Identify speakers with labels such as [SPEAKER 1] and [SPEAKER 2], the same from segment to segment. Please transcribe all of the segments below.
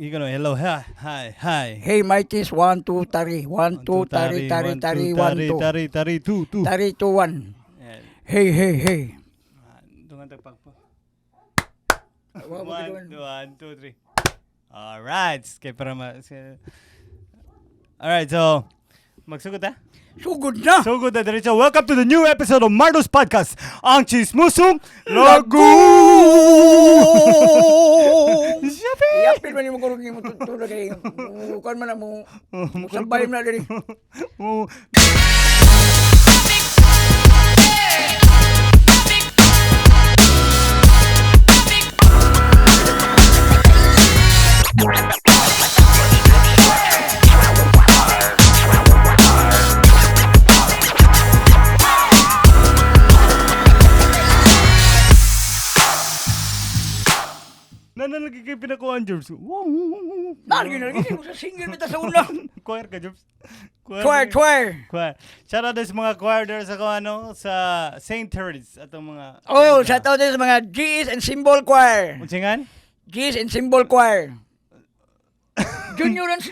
[SPEAKER 1] You gonna hello, hi.
[SPEAKER 2] Hey, Mighties, 1, 2, tari. 1, 2, tari, 1, 2.
[SPEAKER 1] Tari, 2.
[SPEAKER 2] Tari, 2, 1. Hey.
[SPEAKER 1] Tungan tagpagpo.
[SPEAKER 2] Wow,
[SPEAKER 1] 1, 2, 3. Alright. Kaya para Alright, so magsugod ha?
[SPEAKER 2] Sugod na!
[SPEAKER 1] Sugod na diretso. Welcome to the new episode of Mardo's Podcast, ang Chismusong Lagu!
[SPEAKER 2] Yapil man yung magurugin mo tutulog kayo. Kuhan man na mo. Musabay mo na dali.
[SPEAKER 1] Nanalagi kayo pinakuhaan, Jobs.
[SPEAKER 2] Nalagin mo sa single mita sa una.
[SPEAKER 1] Choir ka, Jobs.
[SPEAKER 2] Choir.
[SPEAKER 1] Shout out sa mga choir there sa sa St. Therese atong mga
[SPEAKER 2] Shout out din sa mga G's and Symbol Choir.
[SPEAKER 1] Unsingan?
[SPEAKER 2] G's and Symbol Choir. Junior and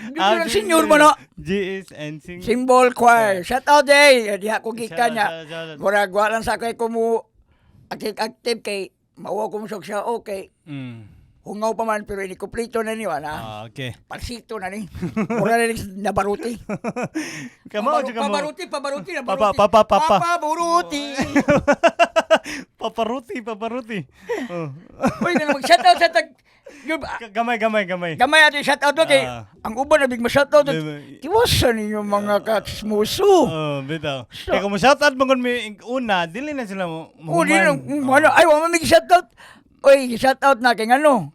[SPEAKER 2] senior mo no?
[SPEAKER 1] G's and
[SPEAKER 2] Symbol Choir. Shout out day. Diha ko gikan niya.
[SPEAKER 1] Shout out.
[SPEAKER 2] Murag walang sa kay ko mo active kay mawa ko mo siya okay. Hungaw pa man pero ini kompleto na niyo na.
[SPEAKER 1] Okay.
[SPEAKER 2] Palsito na ni. Mura na nabaruti.
[SPEAKER 1] Kamao juga mo.
[SPEAKER 2] Pabaruti na
[SPEAKER 1] Papa.
[SPEAKER 2] Paparuti.
[SPEAKER 1] Paparuti. Oh.
[SPEAKER 2] Uy, na mag-shout out sa tag
[SPEAKER 1] Gamay.
[SPEAKER 2] Gamay ato shout out kay ang uban na big ma-shout out. Tiwasan ninyo mga katsmuso.
[SPEAKER 1] Bitaw. Kaya kung ma-shout out mo kung may una, dili na sila mo.
[SPEAKER 2] Ay, wa man mag-shout out. Oy, shout out na kay ngano.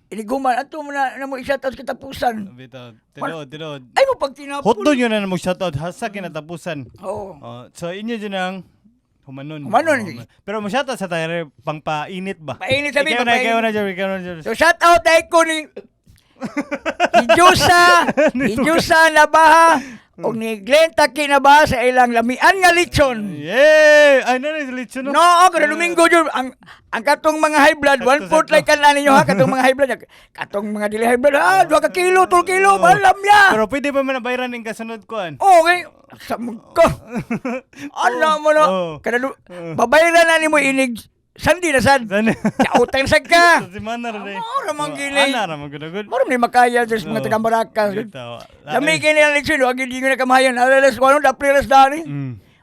[SPEAKER 2] Iniguman ato mo na mo i-shout out katapusan.
[SPEAKER 1] Bitaw. Tilod.
[SPEAKER 2] Ay mo pag tinapon.
[SPEAKER 1] Hotdo nyo na mo shout out hasa kinatapusan.
[SPEAKER 2] Oo.
[SPEAKER 1] So inyo din ang humanon. Pero mo shout out sa tayo pang painit ba?
[SPEAKER 2] Painit sabi
[SPEAKER 1] Ikaw na, Jerry.
[SPEAKER 2] So shout out ay ko ni Hijusa Nabaha og ni Glenn Taki Nabaha sa ilang lamian nga lechon.
[SPEAKER 1] Yay! Ay na sa lechon.
[SPEAKER 2] No, kada Domingo jud ang katong mga high blood 1/4 like kan ninyo ha katong mga high blood katong mga dili high blood 2 ka kilo 3 kilo balam ya.
[SPEAKER 1] Pero pwede pa man bayaran ning kasunod kuan.
[SPEAKER 2] Okay. Samko. Ano mo no? Kada babayaran na nimo inig sandi na sad. Kautang sad ka.
[SPEAKER 1] Si Manar rin.
[SPEAKER 2] Ora man gini.
[SPEAKER 1] Ana ra man gud.
[SPEAKER 2] Moro ni makaya sa mga taga Baracas. Dami kini ang leksyon, wag hindi ko na kamahayan. Alas kuno da prelas dani.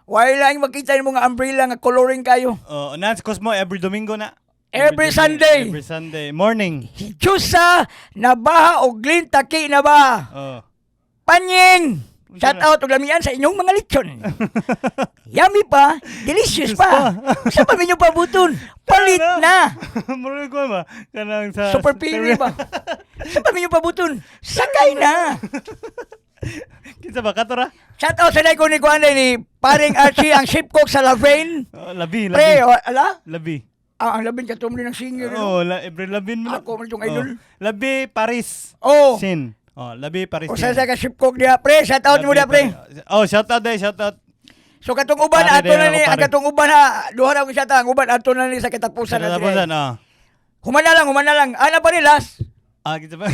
[SPEAKER 2] Why lang makita ni mga umbrella nga coloring kayo.
[SPEAKER 1] Nas Cosmo every Domingo na.
[SPEAKER 2] Every Sunday.
[SPEAKER 1] Morning.
[SPEAKER 2] Hijusa Nabaha og Glenn Taki Nabaha. Panying. Shout out og lamian sa inyong mga lechon. Yummy pa, delicious pa. Sa pa minyo pabuton, palit na.
[SPEAKER 1] Muro ko ba? Kanang sa
[SPEAKER 2] Super Pili ba? Sa pa minyo pabuton, sakay na.
[SPEAKER 1] Kinsa ba katora?
[SPEAKER 2] Shout out sa ko ni Kuan ni paring Archie ang chef cook sa Lavain.
[SPEAKER 1] Labi.
[SPEAKER 2] Pre, ala?
[SPEAKER 1] Labi.
[SPEAKER 2] Ang labing katumli ng singer.
[SPEAKER 1] Every Labin mo.
[SPEAKER 2] Ako man yung idol.
[SPEAKER 1] Labi Paris.
[SPEAKER 2] Sin.
[SPEAKER 1] Labi Paris.
[SPEAKER 2] O sa ka chef cook dia pre, shout out mo dia pre.
[SPEAKER 1] Shout out.
[SPEAKER 2] So katong uban ato na ni, ang katong uban ha, duha ra ko siya ta, ang uban ato na ni sa katapusan na. Humana lang. Ana pa ni last.
[SPEAKER 1] Kita ba?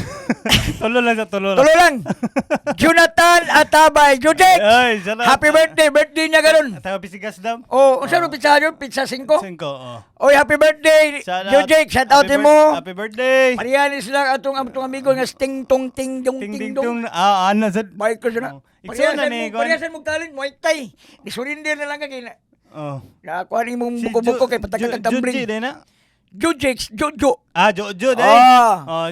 [SPEAKER 1] Tulo lang.
[SPEAKER 2] Jonathan Atabay, Jujek. Happy birthday niya garon.
[SPEAKER 1] Taga Pisigas dam.
[SPEAKER 2] Unsa ro pizza yun? Pizza 5?
[SPEAKER 1] 5.
[SPEAKER 2] Oy, happy birthday. Jujek, shout out mo.
[SPEAKER 1] Happy birthday.
[SPEAKER 2] Parianis lang atong amigo nga ting tong.
[SPEAKER 1] Ana sad.
[SPEAKER 2] Bye ko na. Pariasan mo talent, Muay Thai. Disurinder na lang ka kina. Nakuha ni mong buko-buko kay patagkatag-tambling.
[SPEAKER 1] Juji din na.
[SPEAKER 2] Jojo.
[SPEAKER 1] Jojo day.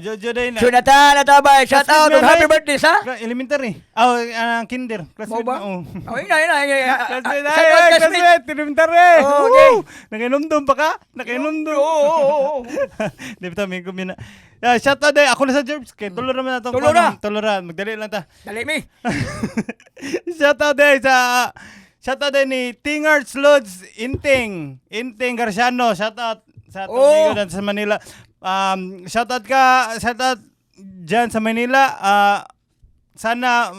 [SPEAKER 1] Jojo day na.
[SPEAKER 2] Jonathan Atabay, shout out and happy birthday sa
[SPEAKER 1] elementary. Kinder.
[SPEAKER 2] Mo ba? Ina.
[SPEAKER 1] Classmate, elementary.
[SPEAKER 2] Okay.
[SPEAKER 1] Nakinomdom pa ka? Nakinomdom.
[SPEAKER 2] Oo.
[SPEAKER 1] Di ba mi kumina. Shout out day. Ako na sa Gerbs. Kay tulo ra man atong tulora. Magdali lang ta.
[SPEAKER 2] Dali mi.
[SPEAKER 1] Shout out day ni Tingars Lods Inting Garciano. Shout out sa Domingo sa Manila. Shout out dyan sa Manila. Sana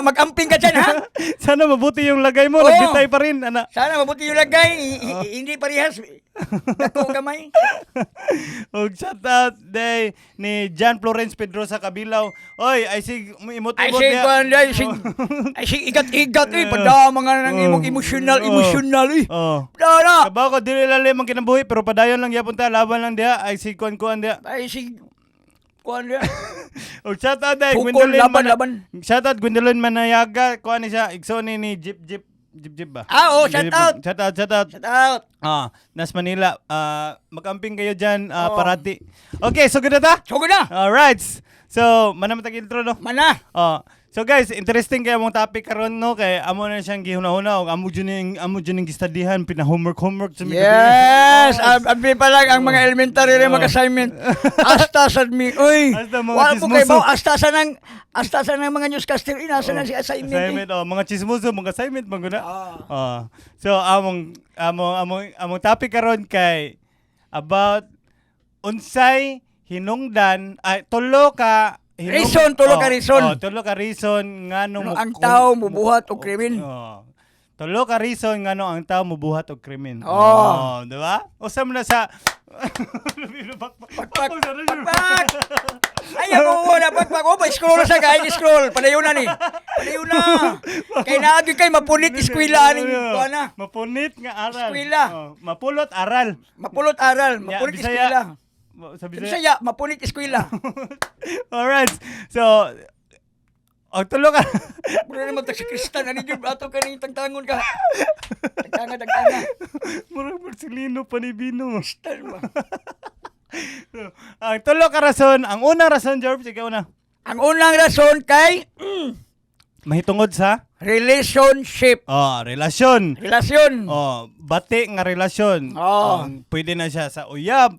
[SPEAKER 1] mag-amping ka dyan, ha? Sana mabuti yung lagay mo. Nagbitay pa rin, ana.
[SPEAKER 2] Sana mabuti yung lagay. Hindi parehas. Dako gamay.
[SPEAKER 1] Og shout out day ni John Florence Pedro sa Kabilaw. Oy, ay sig imot-imot
[SPEAKER 2] Ay sig kuan ay sig ay sig igat-igat pada mga nang imong emotional eh.
[SPEAKER 1] Oh.
[SPEAKER 2] Dara.
[SPEAKER 1] Kabaw ko dili lalim ang kinabuhi pero padayon lang gyapon ta laban lang diha ay sig kuan dia.
[SPEAKER 2] Ay sig kuan dia.
[SPEAKER 1] Og shout out day
[SPEAKER 2] Pukol laban.
[SPEAKER 1] Shout out Gwendolyn Manayaga, kuan ni siya igsoon ni Jeep ba?
[SPEAKER 2] Shout out.
[SPEAKER 1] Shout out. Nas Manila. Mag-amping kayo dyan parati. Okay, so good na ta?
[SPEAKER 2] Sugod na.
[SPEAKER 1] Alright. So, manamatag intro, no?
[SPEAKER 2] Mana.
[SPEAKER 1] So guys, interesting kaya mong topic karon no kay amo na siyang gihuna-huna og amo juning gistudihan homework sa mga
[SPEAKER 2] Yes, abi pa lang ang mga elementary rin mag-assignment. Asta sad mi. Uy. Wala po kay ba asta sa nang mga newscaster inasa na si assignment.
[SPEAKER 1] Mga chismoso mga assignment maguna. So among topic karon kay about unsay hinungdan ay tulo ka
[SPEAKER 2] tulo ka reason.
[SPEAKER 1] Tulo ka reason ngano
[SPEAKER 2] ang tao mubuhat og krimen.
[SPEAKER 1] Tulo ka reason ngano ang tao mubuhat og krimen. Di ba? Usam na sa
[SPEAKER 2] Pakpak. Ayaw mo na pakpak. Pa-scroll sa kay scroll. Padayon na ni. Padayon na. Kay naagi kay mapunit eskwela aning kuana.
[SPEAKER 1] Mapunit nga aral.
[SPEAKER 2] Eskwela.
[SPEAKER 1] Mapulot aral.
[SPEAKER 2] Mapunit eskwela.
[SPEAKER 1] Sa
[SPEAKER 2] Bisaya, mapunit eskwela.
[SPEAKER 1] Alright. So, tulo ka.
[SPEAKER 2] Mura naman si Kristan. Ano yung ato ka nang tangtangon ka? Tangtanga.
[SPEAKER 1] Mura Marcelino Panibino.
[SPEAKER 2] Kristan ba?
[SPEAKER 1] Ang tulo ka rason. Ang unang rason, George, ikaw na.
[SPEAKER 2] Ang unang rason kay
[SPEAKER 1] mahitungod sa?
[SPEAKER 2] Relationship.
[SPEAKER 1] Relasyon. Bati nga relasyon. Pwede na siya sa uyab.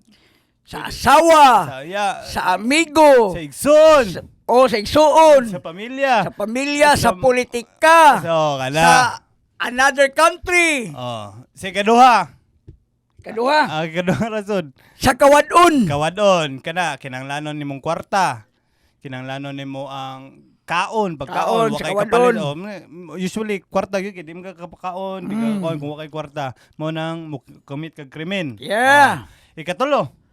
[SPEAKER 2] Sa asawa. Sa amigo.
[SPEAKER 1] Sa igsoon.
[SPEAKER 2] Sa igsoon.
[SPEAKER 1] Sa pamilya.
[SPEAKER 2] Sa politika.
[SPEAKER 1] Kana.
[SPEAKER 2] Sa another country.
[SPEAKER 1] Sa kaduha.
[SPEAKER 2] Kaduha
[SPEAKER 1] rason.
[SPEAKER 2] Sa kawadon.
[SPEAKER 1] Kana kinanglanon nimong kwarta. Kinanglanon nimo ang kaon, pagkaon,
[SPEAKER 2] sa
[SPEAKER 1] wakay
[SPEAKER 2] kawadon.
[SPEAKER 1] kapalit. Usually kwarta gyud di mo ka kapakaon, di ka kaon kung wakay kwarta. Mo nang commit kag krimen.
[SPEAKER 2] Yeah.
[SPEAKER 1] Ikatulo.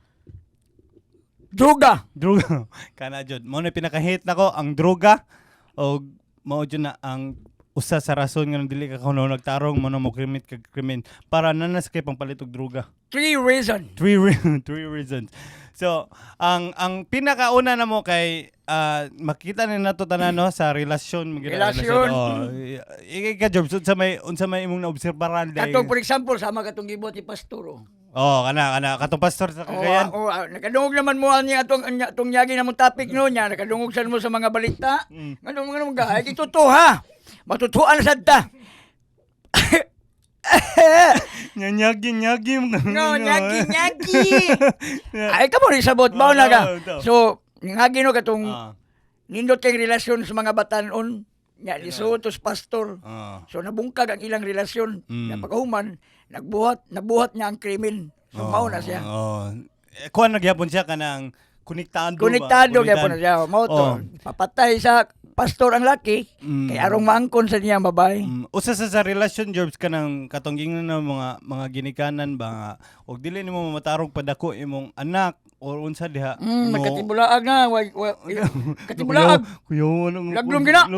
[SPEAKER 2] Droga.
[SPEAKER 1] Kana jud. Mo na pinaka-hate nako ang droga o mao jud na ang usa sa rason nga dili ka kuno nagtarong mo na mo commit kag krimen para nanas kay pangpalit og droga.
[SPEAKER 2] Three reasons.
[SPEAKER 1] So, ang pinakauna na mo kay makita ni nato tanan no sa relasyon. Ika job unsa may imong naobserbahan day.
[SPEAKER 2] Katong for example sama katong gibot ni pastor.
[SPEAKER 1] Kana katong pastor sa Cagayan.
[SPEAKER 2] Nakadungog naman mo ani atong yagi namong topic no nya, nakadungog sa mo sa mga balita. Ngano ga, ito to ha. Matutuan sad ta.
[SPEAKER 1] Nyagi.
[SPEAKER 2] No, nyagi. Ay kamo rin sabot ba na ka. So, ngagi no katong nindot kay relasyon sa mga batanon nya lisutos pastor. So nabungkag ang ilang relasyon. Na paghuman nabuhat niya ang krimen. So mao na siya.
[SPEAKER 1] Kuan nagyapon siya kanang konektado
[SPEAKER 2] gyapon na siya. Mao to. Papatay sa pastor ang laki kay arong maangkon sa niya babae.
[SPEAKER 1] Usa sa relasyon jobs kanang katonggingan ng mga ginikanan ba og dili nimo matarong padako imong anak or unsa diha.
[SPEAKER 2] Katibulaag na. Katibulaag. Laglong gina.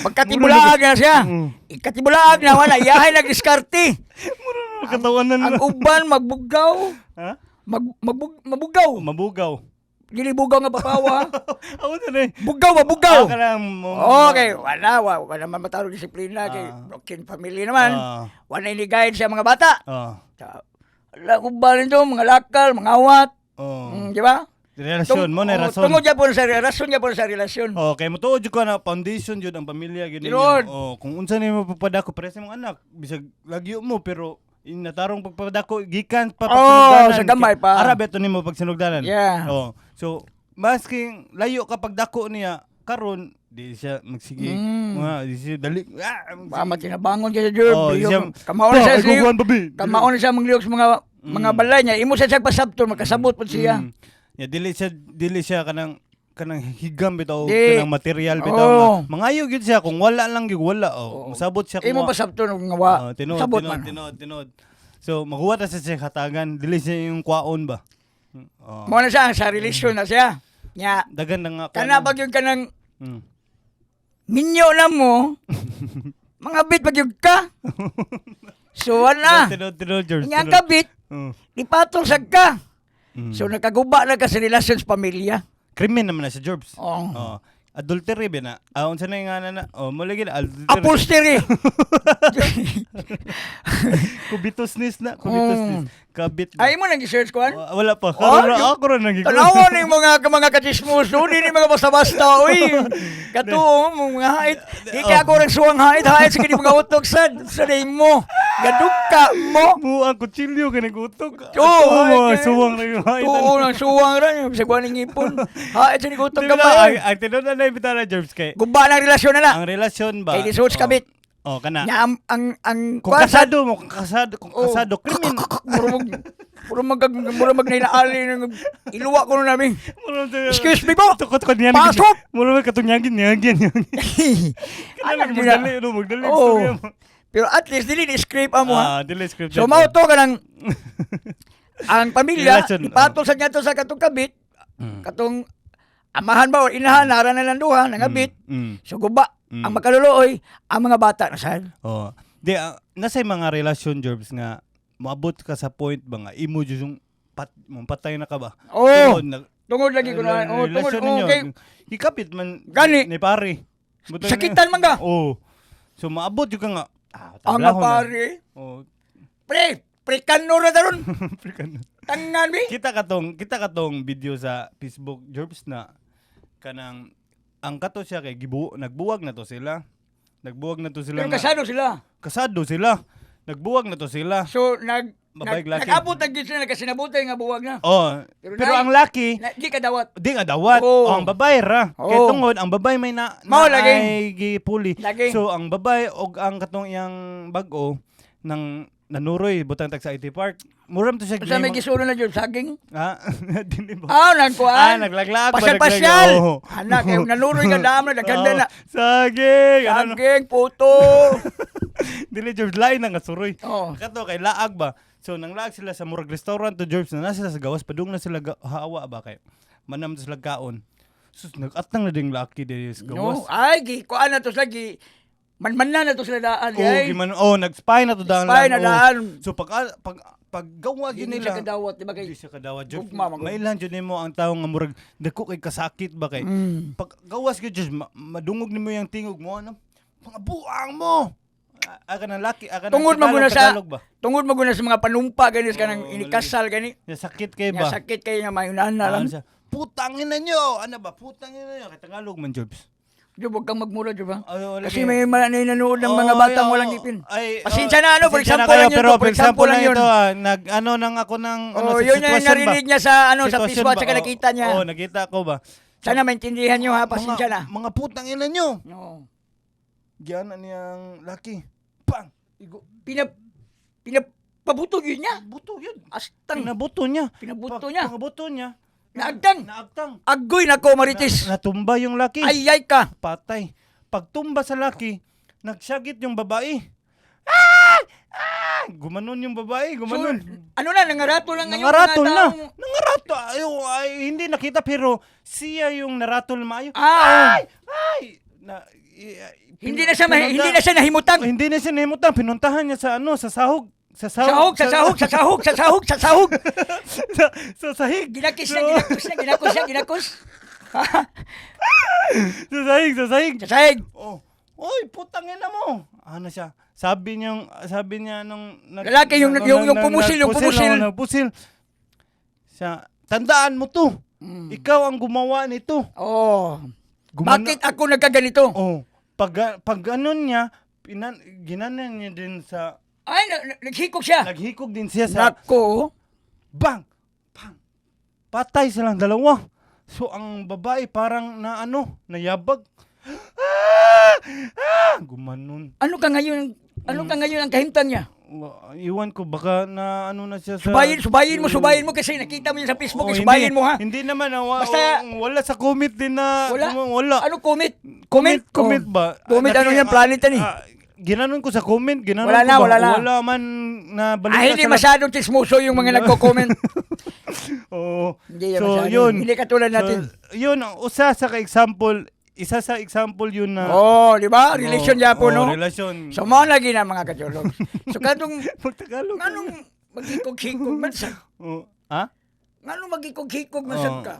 [SPEAKER 2] Pagkatibulaag na siya. Ikatibulaag na wala. Iyahay nag-diskarte. Ang uban magbugaw.
[SPEAKER 1] Ha?
[SPEAKER 2] Mabugaw. Dili bugaw nga papawa.
[SPEAKER 1] Ako na
[SPEAKER 2] Bugaw.
[SPEAKER 1] Okay.
[SPEAKER 2] Wala man mataro disiplina kay broken family naman. Wala ni guide sa mga bata. Wala uban ito, mga lakal, mga awat. Di ba?
[SPEAKER 1] Relasyon mo na rason.
[SPEAKER 2] Tungod gyapon sa relasyon.
[SPEAKER 1] Kay motuod jud ko na foundation jud ang pamilya gid ninyo. Kung unsa nimo papadako para sa mga anak, bisag lagyo mo pero natarong pagpadako gikan pa pagsinugdanan.
[SPEAKER 2] Sa gamay pa.
[SPEAKER 1] Ara beto nimo pagsinugdanan.
[SPEAKER 2] Yeah.
[SPEAKER 1] So masking layo kapag dako niya karon di siya magsige. Di siya dali.
[SPEAKER 2] Mama tinabangon kay Job. Kamaon siya sa mangliyok sa mga balay niya. Imo siya pasabton makasabot pud siya.
[SPEAKER 1] Dili siya kanang higam bitaw kanang material bitaw. Mangayo gyud siya kung wala lang gyud wala. Masabot siya kung
[SPEAKER 2] imo pasabton nga wa.
[SPEAKER 1] Tinod. So makuha ta siya hatagan, dili siya yung kwaon ba. Oh.
[SPEAKER 2] Mo na siya sa relasyon na siya. Nya
[SPEAKER 1] Dagan na nga
[SPEAKER 2] kana bag yung kanang
[SPEAKER 1] Mm.
[SPEAKER 2] minyo na mo. Mga bit pag yung ka. So wala.
[SPEAKER 1] Tinod, George.
[SPEAKER 2] Nya kabit, ipatol sa ka.
[SPEAKER 1] Mm.
[SPEAKER 2] So nakaguba na ka sa relasyon sa pamilya.
[SPEAKER 1] Krimen naman na si George.
[SPEAKER 2] Oh.
[SPEAKER 1] Oh. Adultery ba na? Unsa na yung nga na? Oh, mulagi na adultery.
[SPEAKER 2] Upholstery.
[SPEAKER 1] Kubitusnis na, kubitusnis. Kabit.
[SPEAKER 2] Ay mo nang i-search ko an?
[SPEAKER 1] Wala pa.
[SPEAKER 2] Oh,
[SPEAKER 1] Ako rin nagiging.
[SPEAKER 2] Tanawan ni mga katismoso, di ni mga basta-basta, uy. Katuo mo mga hait. Di ka ako rin suwang hait sa kini mga utok sa mo. Gaduka mo.
[SPEAKER 1] Buang kutsilyo ka nagutok.
[SPEAKER 2] Oo,
[SPEAKER 1] Suwang na yung hait.
[SPEAKER 2] Tuo ng suwang rin, sa kuha ng ipon. Hait sa utok
[SPEAKER 1] Di
[SPEAKER 2] ka
[SPEAKER 1] ba
[SPEAKER 2] ba?
[SPEAKER 1] ang tinod na ibitara, George, kay
[SPEAKER 2] Guba ng relasyon na na.
[SPEAKER 1] ang relasyon ba?
[SPEAKER 2] Kay lisuot kabit.
[SPEAKER 1] Oh, kana.
[SPEAKER 2] Nya ang
[SPEAKER 1] Kung kasado mo, kung kasado, krimen.
[SPEAKER 2] Muro mag nainaali ng iluwa ko na namin. Excuse me po.
[SPEAKER 1] Tukot niyan.
[SPEAKER 2] Pasok!
[SPEAKER 1] Muro may katunyagin.
[SPEAKER 2] Alam niyo
[SPEAKER 1] Magdali,
[SPEAKER 2] na.
[SPEAKER 1] magdali.
[SPEAKER 2] Oo.
[SPEAKER 1] istorya mo.
[SPEAKER 2] Pero at least dili ni-scrape mo ha.
[SPEAKER 1] Dili script.
[SPEAKER 2] So mao to ka ng ang pamilya
[SPEAKER 1] Relasyon,
[SPEAKER 2] ipatol sa niya to sa katong kabit, katong amahan ba o inahan nara na lang duha nangabit. So guba ang makaluluoy ang mga bata na sad.
[SPEAKER 1] Oh. Di nasa mga relasyon, Jorbs, nga maabot ka sa point ba nga imo jud yung patay na ka ba?
[SPEAKER 2] Oh.
[SPEAKER 1] Tungod
[SPEAKER 2] Tungod lagi ko na. Oh, tungod
[SPEAKER 1] relasyon ninyo,
[SPEAKER 2] okay.
[SPEAKER 1] ikapit man
[SPEAKER 2] Gani.
[SPEAKER 1] ni pare. Butang
[SPEAKER 2] Sakitan man ka.
[SPEAKER 1] Oh. So maabot jud ka nga.
[SPEAKER 2] Ang
[SPEAKER 1] tablahon na.
[SPEAKER 2] pare.
[SPEAKER 1] Oh.
[SPEAKER 2] Pre kanno ra daron.
[SPEAKER 1] African.
[SPEAKER 2] Tangan mi.
[SPEAKER 1] kita katong video sa Facebook, Jorbs, na kanang ang kato siya kay nagbuwag na to sila. Nagbuwag na to sila.
[SPEAKER 2] Pero kasado sila.
[SPEAKER 1] Kasado sila. Nagbuwag na to sila.
[SPEAKER 2] So
[SPEAKER 1] Babaeng laki.
[SPEAKER 2] nag-abot na gid sila kasi nabuti nga buwag na.
[SPEAKER 1] Oh, pero ang laki
[SPEAKER 2] Di ka dawat.
[SPEAKER 1] di nga dawat.
[SPEAKER 2] Oo.
[SPEAKER 1] Oh, ang babae ra.
[SPEAKER 2] Oo.
[SPEAKER 1] Kay tungod ang babae may
[SPEAKER 2] Mao, lagi.
[SPEAKER 1] ay gipuli.
[SPEAKER 2] Lagi.
[SPEAKER 1] So ang babae og ang katong iyang bag-o nang nanuroy butang tag sa IT Park. Muram to siya
[SPEAKER 2] Sa may gisulo na jud saging.
[SPEAKER 1] Ha? Dili ba?
[SPEAKER 2] Nagkuan.
[SPEAKER 1] Naglaglag ba?
[SPEAKER 2] Pasyal-pasyal.
[SPEAKER 1] Oo.
[SPEAKER 2] Anak, kay nanuroy ka dam na daganda na.
[SPEAKER 1] Saging. Ano?
[SPEAKER 2] Saging, puto.
[SPEAKER 1] Dili George lain na nga suroy.
[SPEAKER 2] Oh.
[SPEAKER 1] Kato kay laag ba. So nang laag sila sa murag restaurant to George na sila sa gawas padung na sila hawa ba kay manam to sila kaon. Sus nagatang na ding laki diri sa gawas.
[SPEAKER 2] No, ay kuan na to lagi. Man na to sila daan ay.
[SPEAKER 1] Nag-spy na to daan.
[SPEAKER 2] Spy na
[SPEAKER 1] lang,
[SPEAKER 2] daan.
[SPEAKER 1] So pag gawa gyud
[SPEAKER 2] Hindi
[SPEAKER 1] nila.
[SPEAKER 2] siya kadawat, di ba kay?
[SPEAKER 1] Hindi siya kadawat George.
[SPEAKER 2] Ugma, mag-
[SPEAKER 1] Mailan jud nimo ang tawo nga murag dako kay kasakit ba kay. Pag gawas gyud George madungog nimo yung tingog mo ano. Mga buang mo. Aga ng laki, aga ng
[SPEAKER 2] Tungod maguna sa
[SPEAKER 1] Tagalog ba?
[SPEAKER 2] tungod maguna sa mga panumpa gani sa kanang
[SPEAKER 1] Oo,
[SPEAKER 2] inikasal gani.
[SPEAKER 1] Ya sakit kay
[SPEAKER 2] Nga
[SPEAKER 1] ba?
[SPEAKER 2] sakit kay nga mayunan na lang.
[SPEAKER 1] Ano siya? Putangin na nyo! Ano ba? Putangin na nyo! Kay Tagalog man, Jobs.
[SPEAKER 2] Di wag kang magmura, di ba?
[SPEAKER 1] Ay,
[SPEAKER 2] Kasi may nanonood ng mga batang walang ngipin. Pasensya na
[SPEAKER 1] pasensya
[SPEAKER 2] ano, for
[SPEAKER 1] na
[SPEAKER 2] example
[SPEAKER 1] kayo,
[SPEAKER 2] lang yun
[SPEAKER 1] pero
[SPEAKER 2] to, for example lang yun.
[SPEAKER 1] ito, nag-ano nang ako ng ano, sa
[SPEAKER 2] Oh, yun yung
[SPEAKER 1] sitwasyon
[SPEAKER 2] narinig niya sa ano sa
[SPEAKER 1] Sitwasyon
[SPEAKER 2] Facebook
[SPEAKER 1] ba?
[SPEAKER 2] sa nakita niya.
[SPEAKER 1] Oo, nakita ko ba?
[SPEAKER 2] Sana maintindihan niyo ha, pasensya na.
[SPEAKER 1] Mga putangin na nyo!
[SPEAKER 2] No.
[SPEAKER 1] Diyan na niyang laki. Pang! Igo.
[SPEAKER 2] Pinapabuto yun niya.
[SPEAKER 1] Buto yun.
[SPEAKER 2] Astang.
[SPEAKER 1] Pinabuto niya.
[SPEAKER 2] Pinabuto niya.
[SPEAKER 1] Pinabuto niya.
[SPEAKER 2] Naagtang.
[SPEAKER 1] Naagtang.
[SPEAKER 2] Agoy na ko, Marites.
[SPEAKER 1] Natumba yung laki.
[SPEAKER 2] Ayay ka.
[SPEAKER 1] Patay. Pagtumba sa laki, nagsyagit yung babae. Gumanon yung babae, gumanon.
[SPEAKER 2] So, ano na, nangaratol lang ngayon.
[SPEAKER 1] Nangaratol
[SPEAKER 2] mga
[SPEAKER 1] na.
[SPEAKER 2] taong-
[SPEAKER 1] Nangaratol. Ay, hindi nakita pero siya yung naratol maayo.
[SPEAKER 2] Ah,
[SPEAKER 1] Ay!
[SPEAKER 2] hindi na siya nahimutang.
[SPEAKER 1] Hindi na siya nahimutang. Pinuntahan niya sa ano, sa sahog. Sa
[SPEAKER 2] Sahog.
[SPEAKER 1] sa sahig.
[SPEAKER 2] Ginakos niya.
[SPEAKER 1] Sa sahig.
[SPEAKER 2] Sa sahig.
[SPEAKER 1] Oh. Oy, putangin na mo. Ano siya? Sabi niya nung
[SPEAKER 2] Lalaki, yung pumusil.
[SPEAKER 1] Pusil. Siya, tandaan mo to. Ikaw ang gumawa nito.
[SPEAKER 2] Oh. Bakit ako nagkaganito?
[SPEAKER 1] Oh, pag ganun niya, ginanan niya din sa
[SPEAKER 2] Ay, naghikog siya.
[SPEAKER 1] naghikog din siya sa
[SPEAKER 2] Nako.
[SPEAKER 1] bang. Patay silang dalawa. So ang babae parang nayabag. Gumanon.
[SPEAKER 2] Ano ka ngayon ang kahimtang niya?
[SPEAKER 1] Iwan ko baka na na siya sa
[SPEAKER 2] Subayin mo kasi nakita mo yun sa Facebook,
[SPEAKER 1] Oh,
[SPEAKER 2] subayin mo ha.
[SPEAKER 1] Hindi naman
[SPEAKER 2] Basta-
[SPEAKER 1] wala sa comment din na
[SPEAKER 2] Wala.
[SPEAKER 1] wala.
[SPEAKER 2] Ano comment?
[SPEAKER 1] Comment
[SPEAKER 2] Oh.
[SPEAKER 1] ba?
[SPEAKER 2] Comment ano yan, planet yan eh.
[SPEAKER 1] ginanon ko sa comment, ginanon
[SPEAKER 2] Wala
[SPEAKER 1] ko
[SPEAKER 2] na,
[SPEAKER 1] ba?
[SPEAKER 2] wala na.
[SPEAKER 1] Wala man na balita
[SPEAKER 2] Hindi
[SPEAKER 1] sa
[SPEAKER 2] masyadong chismoso yung mga nagko-comment.
[SPEAKER 1] Oo.
[SPEAKER 2] Hindi yan
[SPEAKER 1] So,
[SPEAKER 2] masyado.
[SPEAKER 1] yun.
[SPEAKER 2] Hindi katulad natin.
[SPEAKER 1] So, yun, isa sa example yun na
[SPEAKER 2] Di ba? Relation Japo, no?
[SPEAKER 1] Relasyon.
[SPEAKER 2] So, mo na gina mga kachulog. So, katong,
[SPEAKER 1] Magtagalog.
[SPEAKER 2] nganong magikog-hikog man sa?
[SPEAKER 1] Ha?
[SPEAKER 2] Nganong magikog-hikog man sa ka?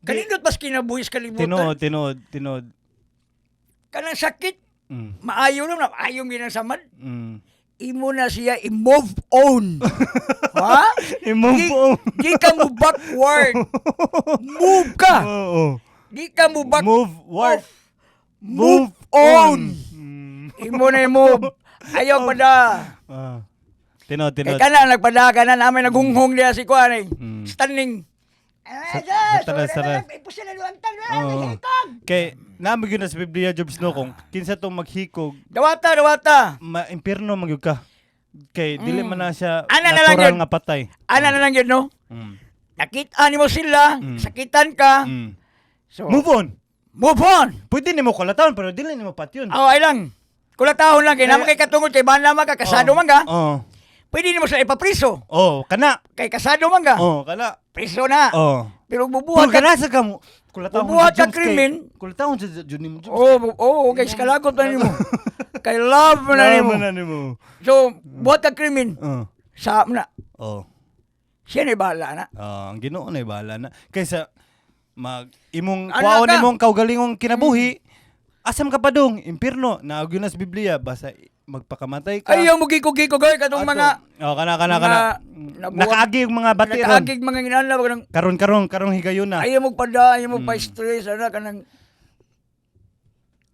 [SPEAKER 2] Kanindot mas kinabuhis kalimutan.
[SPEAKER 1] Tinod.
[SPEAKER 2] Kanang sakit,
[SPEAKER 1] Mm.
[SPEAKER 2] maayo na, maayong ginasamad.
[SPEAKER 1] Mm.
[SPEAKER 2] Imo na siya i-move on. Ha?
[SPEAKER 1] I-move on.
[SPEAKER 2] Di ka mo backward. Move ka.
[SPEAKER 1] Oo.
[SPEAKER 2] Di ka mo back
[SPEAKER 1] Move what?
[SPEAKER 2] off. Move on. Imo na i-move. Ayaw pa da.
[SPEAKER 1] Tinod.
[SPEAKER 2] Kaya ka na, nagpada ka na namin nagunghong niya si Kuan eh. Stunning.
[SPEAKER 1] Tara.
[SPEAKER 2] Ipusin na luwang tag na.
[SPEAKER 1] Oo.
[SPEAKER 2] Hikog.
[SPEAKER 1] Kay namin yun na sa Biblia Jobs no kung kinsa tong maghikog
[SPEAKER 2] Dawata.
[SPEAKER 1] impierno magyud ka. Kay dili man na siya
[SPEAKER 2] Ana na lang
[SPEAKER 1] natural
[SPEAKER 2] yun.
[SPEAKER 1] nga patay.
[SPEAKER 2] Ana na lang yun, no?
[SPEAKER 1] Mm.
[SPEAKER 2] Nakita mo sila, sakitan ka.
[SPEAKER 1] Mm.
[SPEAKER 2] So,
[SPEAKER 1] Move on.
[SPEAKER 2] Move on.
[SPEAKER 1] Pwede nimo kulatawan pero dili nimo patyon.
[SPEAKER 2] Ay lang. Kulatahon lang. Kaya naman kay katungod kay bana man ka, kasado man ka.
[SPEAKER 1] Oo.
[SPEAKER 2] Pwede mo sila ipapriso.
[SPEAKER 1] Kana.
[SPEAKER 2] Kay kasado man ka.
[SPEAKER 1] Kana.
[SPEAKER 2] Priso na. Pero
[SPEAKER 1] Pero
[SPEAKER 2] bubuhat ka.
[SPEAKER 1] ganasa ka mo. Kulatahon
[SPEAKER 2] Bubuhat
[SPEAKER 1] sa
[SPEAKER 2] ka
[SPEAKER 1] Jones
[SPEAKER 2] krimen.
[SPEAKER 1] Kulatahon sa Juni mo.
[SPEAKER 2] Kay skalagot man nimo. Kay love man na nimo.
[SPEAKER 1] nimo.
[SPEAKER 2] So, buhat ka krimen. Sa na.
[SPEAKER 1] Oh.
[SPEAKER 2] Siya na bahala na.
[SPEAKER 1] Ang Ginoo na bahala na. Kaysa imong
[SPEAKER 2] Ano
[SPEAKER 1] kwaon
[SPEAKER 2] ka?
[SPEAKER 1] nimong kaugalingong kinabuhi, asam ka pa dong, impierno, naagyo na sa Biblia, basta magpakamatay ka.
[SPEAKER 2] Ayaw mo gikog-gikog ay katong mga
[SPEAKER 1] kana.
[SPEAKER 2] nabuhat-
[SPEAKER 1] Nakaagi yung mga bati ron.
[SPEAKER 2] nakaagig mga ginala wag nang
[SPEAKER 1] Karong higayon na.
[SPEAKER 2] ayaw mo pada, ayaw mo pa stress ana kanang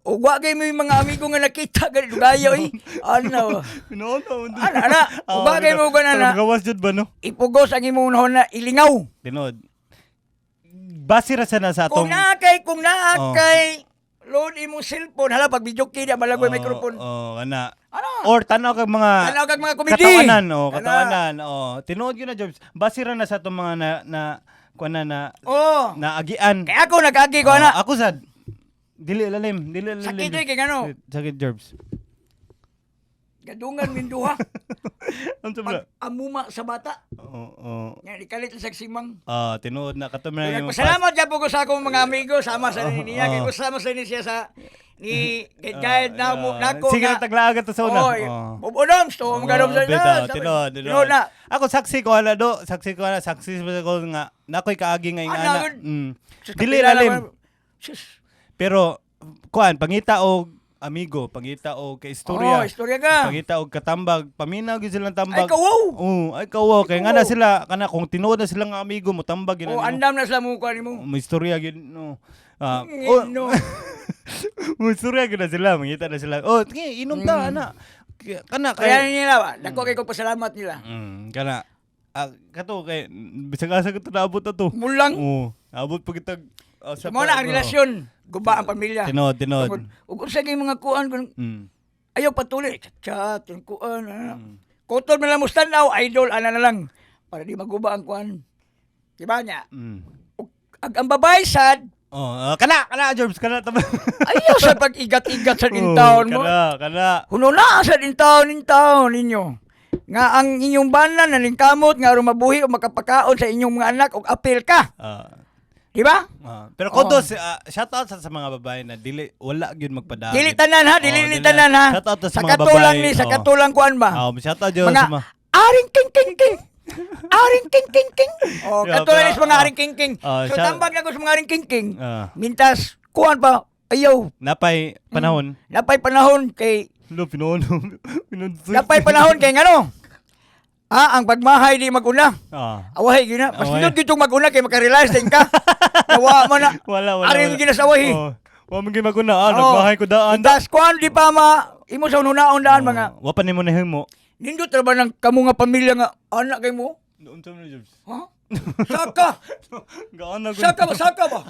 [SPEAKER 2] o wa kay mo yung mga amigo nga nakita ganito gayo eh. Ano?
[SPEAKER 1] No.
[SPEAKER 2] Ana. O ba kay mo ganana?
[SPEAKER 1] Gawas jud ba no?
[SPEAKER 2] Ipugos ang imong unahon na ilingaw.
[SPEAKER 1] Tinod. Base ra sana sa
[SPEAKER 2] Kung
[SPEAKER 1] atong
[SPEAKER 2] naakay load imong cellphone hala pag video kida balagoy microphone.
[SPEAKER 1] Ana.
[SPEAKER 2] Ano?
[SPEAKER 1] Or tanaw kag mga
[SPEAKER 2] Tanaw kag mga komedi.
[SPEAKER 1] katawanan. Tinuod yun na jobs. Base ra na sa atong mga kuana na naagian.
[SPEAKER 2] Kaya ako nag-agi ko ana.
[SPEAKER 1] Ako sad. Dili lalim.
[SPEAKER 2] Sakit kay ano?
[SPEAKER 1] Sakit jobs.
[SPEAKER 2] Gadungan min duha.
[SPEAKER 1] Unsa ba?
[SPEAKER 2] Pag amuma sa bata.
[SPEAKER 1] Oo.
[SPEAKER 2] Nga ikalit sa simang.
[SPEAKER 1] Tinuod na kato na yung
[SPEAKER 2] Salamat dyan po ko sa akong mga amigo. Sama sa niya. Kaya sama sa niya sa ni guide na mo nako.
[SPEAKER 1] Sige na taglaag to sa una.
[SPEAKER 2] Bubodom. So, maganom sa
[SPEAKER 1] Tinod.
[SPEAKER 2] na.
[SPEAKER 1] Ako saksi ko ko nga nakoy kaagi nga ingana. Dili lalim. Pero kuan pangita og amigo, pangita og kaistorya.
[SPEAKER 2] Istorya ka.
[SPEAKER 1] Pangita og katambag, paminaw gyud silang tambag.
[SPEAKER 2] Ay kawaw.
[SPEAKER 1] Ay kawaw kay nga na sila kana kung tinuod na silang amigo mo tambag gyud
[SPEAKER 2] Andam na sa mukha nimo.
[SPEAKER 1] Mo istorya gyud no.
[SPEAKER 2] No.
[SPEAKER 1] Mo istorya gyud na sila, mangita na sila. Inom ta ana. Kana
[SPEAKER 2] Kaya nila, dako kay ko pasalamat nila.
[SPEAKER 1] Kana kato kay bisag asa ko naabot na to.
[SPEAKER 2] Mulang.
[SPEAKER 1] Abot pa kitag
[SPEAKER 2] Mo na ang relasyon. Guba ang pamilya.
[SPEAKER 1] Tinod.
[SPEAKER 2] Ug unsa gyud mga kuan kun ayaw patuloy. Chat, yung kuan. Kutol mo lang mo stanaw, idol, ana na lang. Para di maguba ang kuan. Diba niya? Ang babae sad,
[SPEAKER 1] kana George, kana tama.
[SPEAKER 2] ayaw sa pag-igat-igat sa intawon mo.
[SPEAKER 1] Kana.
[SPEAKER 2] Huno na sa intawon ninyo. Nga ang inyong bana nalingkamot nga aron mabuhi o makapakaon sa inyong mga anak og apil ka. Diba?
[SPEAKER 1] Pero kudos, shout out sa mga babae na wala gyud magpadaan.
[SPEAKER 2] Dili tanan ha, dili tanan ha.
[SPEAKER 1] Shout out sa
[SPEAKER 2] Sa
[SPEAKER 1] mga
[SPEAKER 2] katulang
[SPEAKER 1] babae.
[SPEAKER 2] sa katulang kuan ba?
[SPEAKER 1] Shout out yun
[SPEAKER 2] Mga
[SPEAKER 1] sa mga
[SPEAKER 2] aring king king king. Aring king king king. Katulang is mga aring king king. So tambag na ko sa mga aring king king. Mintas kuan pa ayaw.
[SPEAKER 1] napay panahon.
[SPEAKER 2] Napay panahon kay
[SPEAKER 1] Pinono.
[SPEAKER 2] napay panahon kay ngano? Ang pagmahay di maguna. Awahay gina. Mas nindot gitong maguna kay makarealize din ka. Nawa mo na.
[SPEAKER 1] Wala.
[SPEAKER 2] Aring ginasawahi.
[SPEAKER 1] Wa man gyud maguna. Nagbahay ko daan.
[SPEAKER 2] Das kuan di pa imo sa unaon daan mga.
[SPEAKER 1] Wa pa nimo nahimo.
[SPEAKER 2] Nindot ra ba ng kamo nga pamilya nga anak kay mo?
[SPEAKER 1] Unsa man Jobs?
[SPEAKER 2] Ha? Saka.
[SPEAKER 1] Gaano
[SPEAKER 2] Saka ba?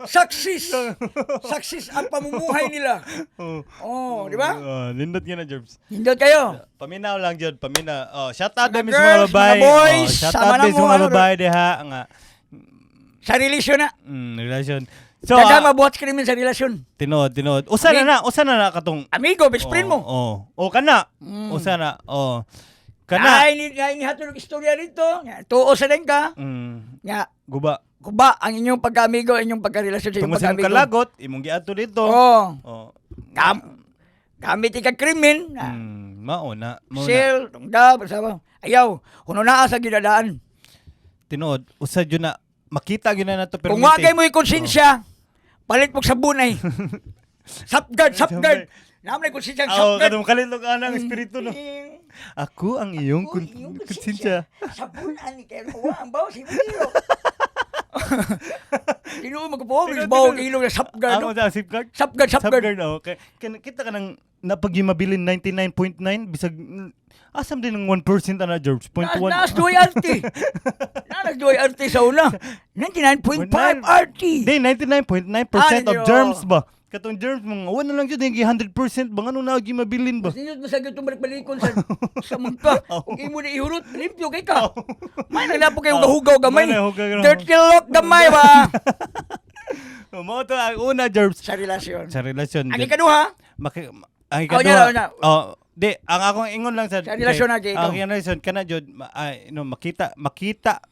[SPEAKER 2] Saksis ang pamumuhay nila. Di ba?
[SPEAKER 1] Nindot nga na Jobs.
[SPEAKER 2] Nindot kayo.
[SPEAKER 1] Paminaw lang jud, shout out
[SPEAKER 2] Mga
[SPEAKER 1] din sa mga
[SPEAKER 2] girls,
[SPEAKER 1] babae.
[SPEAKER 2] mga boys,
[SPEAKER 1] Shout
[SPEAKER 2] sama
[SPEAKER 1] out
[SPEAKER 2] na
[SPEAKER 1] din sa
[SPEAKER 2] mo,
[SPEAKER 1] mga babae diha nga
[SPEAKER 2] Sa relasyon na.
[SPEAKER 1] relasyon. So,
[SPEAKER 2] Daghang mabuhat krimen sa relasyon.
[SPEAKER 1] Tinod. Usa na katong
[SPEAKER 2] Amigo, best friend mo.
[SPEAKER 1] O kana. Usa na. Kana.
[SPEAKER 2] Ay, ni hatulog istorya rito. Tuo sa din ka. Nga,
[SPEAKER 1] Guba.
[SPEAKER 2] kuba ang inyong pagka-amigo, inyong pagka-relasyon sa inyong
[SPEAKER 1] Tungod sa
[SPEAKER 2] pagka-amigo.
[SPEAKER 1] kalagot, imong giadto dito.
[SPEAKER 2] Gamit ka krimen.
[SPEAKER 1] Mauna.
[SPEAKER 2] Sel, tungda, bersama. Ayaw, kuno naa sa ginadaan.
[SPEAKER 1] Tinod, usad yun na makita gyud na nato pero
[SPEAKER 2] Kung wagay mo konsensya, palit mo sabunay. Sapgard. Naman yung konsensya
[SPEAKER 1] Oh,
[SPEAKER 2] sapgard.
[SPEAKER 1] kadum kalitlog anang espiritu no. Ako ang iyong konsensya.
[SPEAKER 2] Sabunan ni kayo. Ang bawas, himo. Tinuo magpo-obis, bawa ilong na sapgard.
[SPEAKER 1] Ano sa safeguard?
[SPEAKER 2] Sapgard.
[SPEAKER 1] Okay. Kita ka nang napagimabilin 99.9 bisag asam din ng 1% ana George. 0.1.
[SPEAKER 2] Naas duway RT. Naas duway RT sa una. 99.5 RT.
[SPEAKER 1] Di 99.9% of
[SPEAKER 2] Ano?
[SPEAKER 1] germs ba? Katong germs mga wala lang jud hindi 100% ba ngano na gimabilin ba?
[SPEAKER 2] Mas ninyo masagit itong balik-balikon sa mangka. Kung imo na ihurot, limpyo kay ka. May naglapo kayong gahugaw gamay. Dirty lock gamay ba?
[SPEAKER 1] Mo to ang una germs
[SPEAKER 2] Sa relasyon.
[SPEAKER 1] sa relasyon.
[SPEAKER 2] Ang ikaduha,
[SPEAKER 1] Ang
[SPEAKER 2] Oh,
[SPEAKER 1] ikaduha.
[SPEAKER 2] nya.
[SPEAKER 1] Di, ang akong ingon lang sa
[SPEAKER 2] relasyon na kay ikaw.
[SPEAKER 1] ang relasyon kana jud makita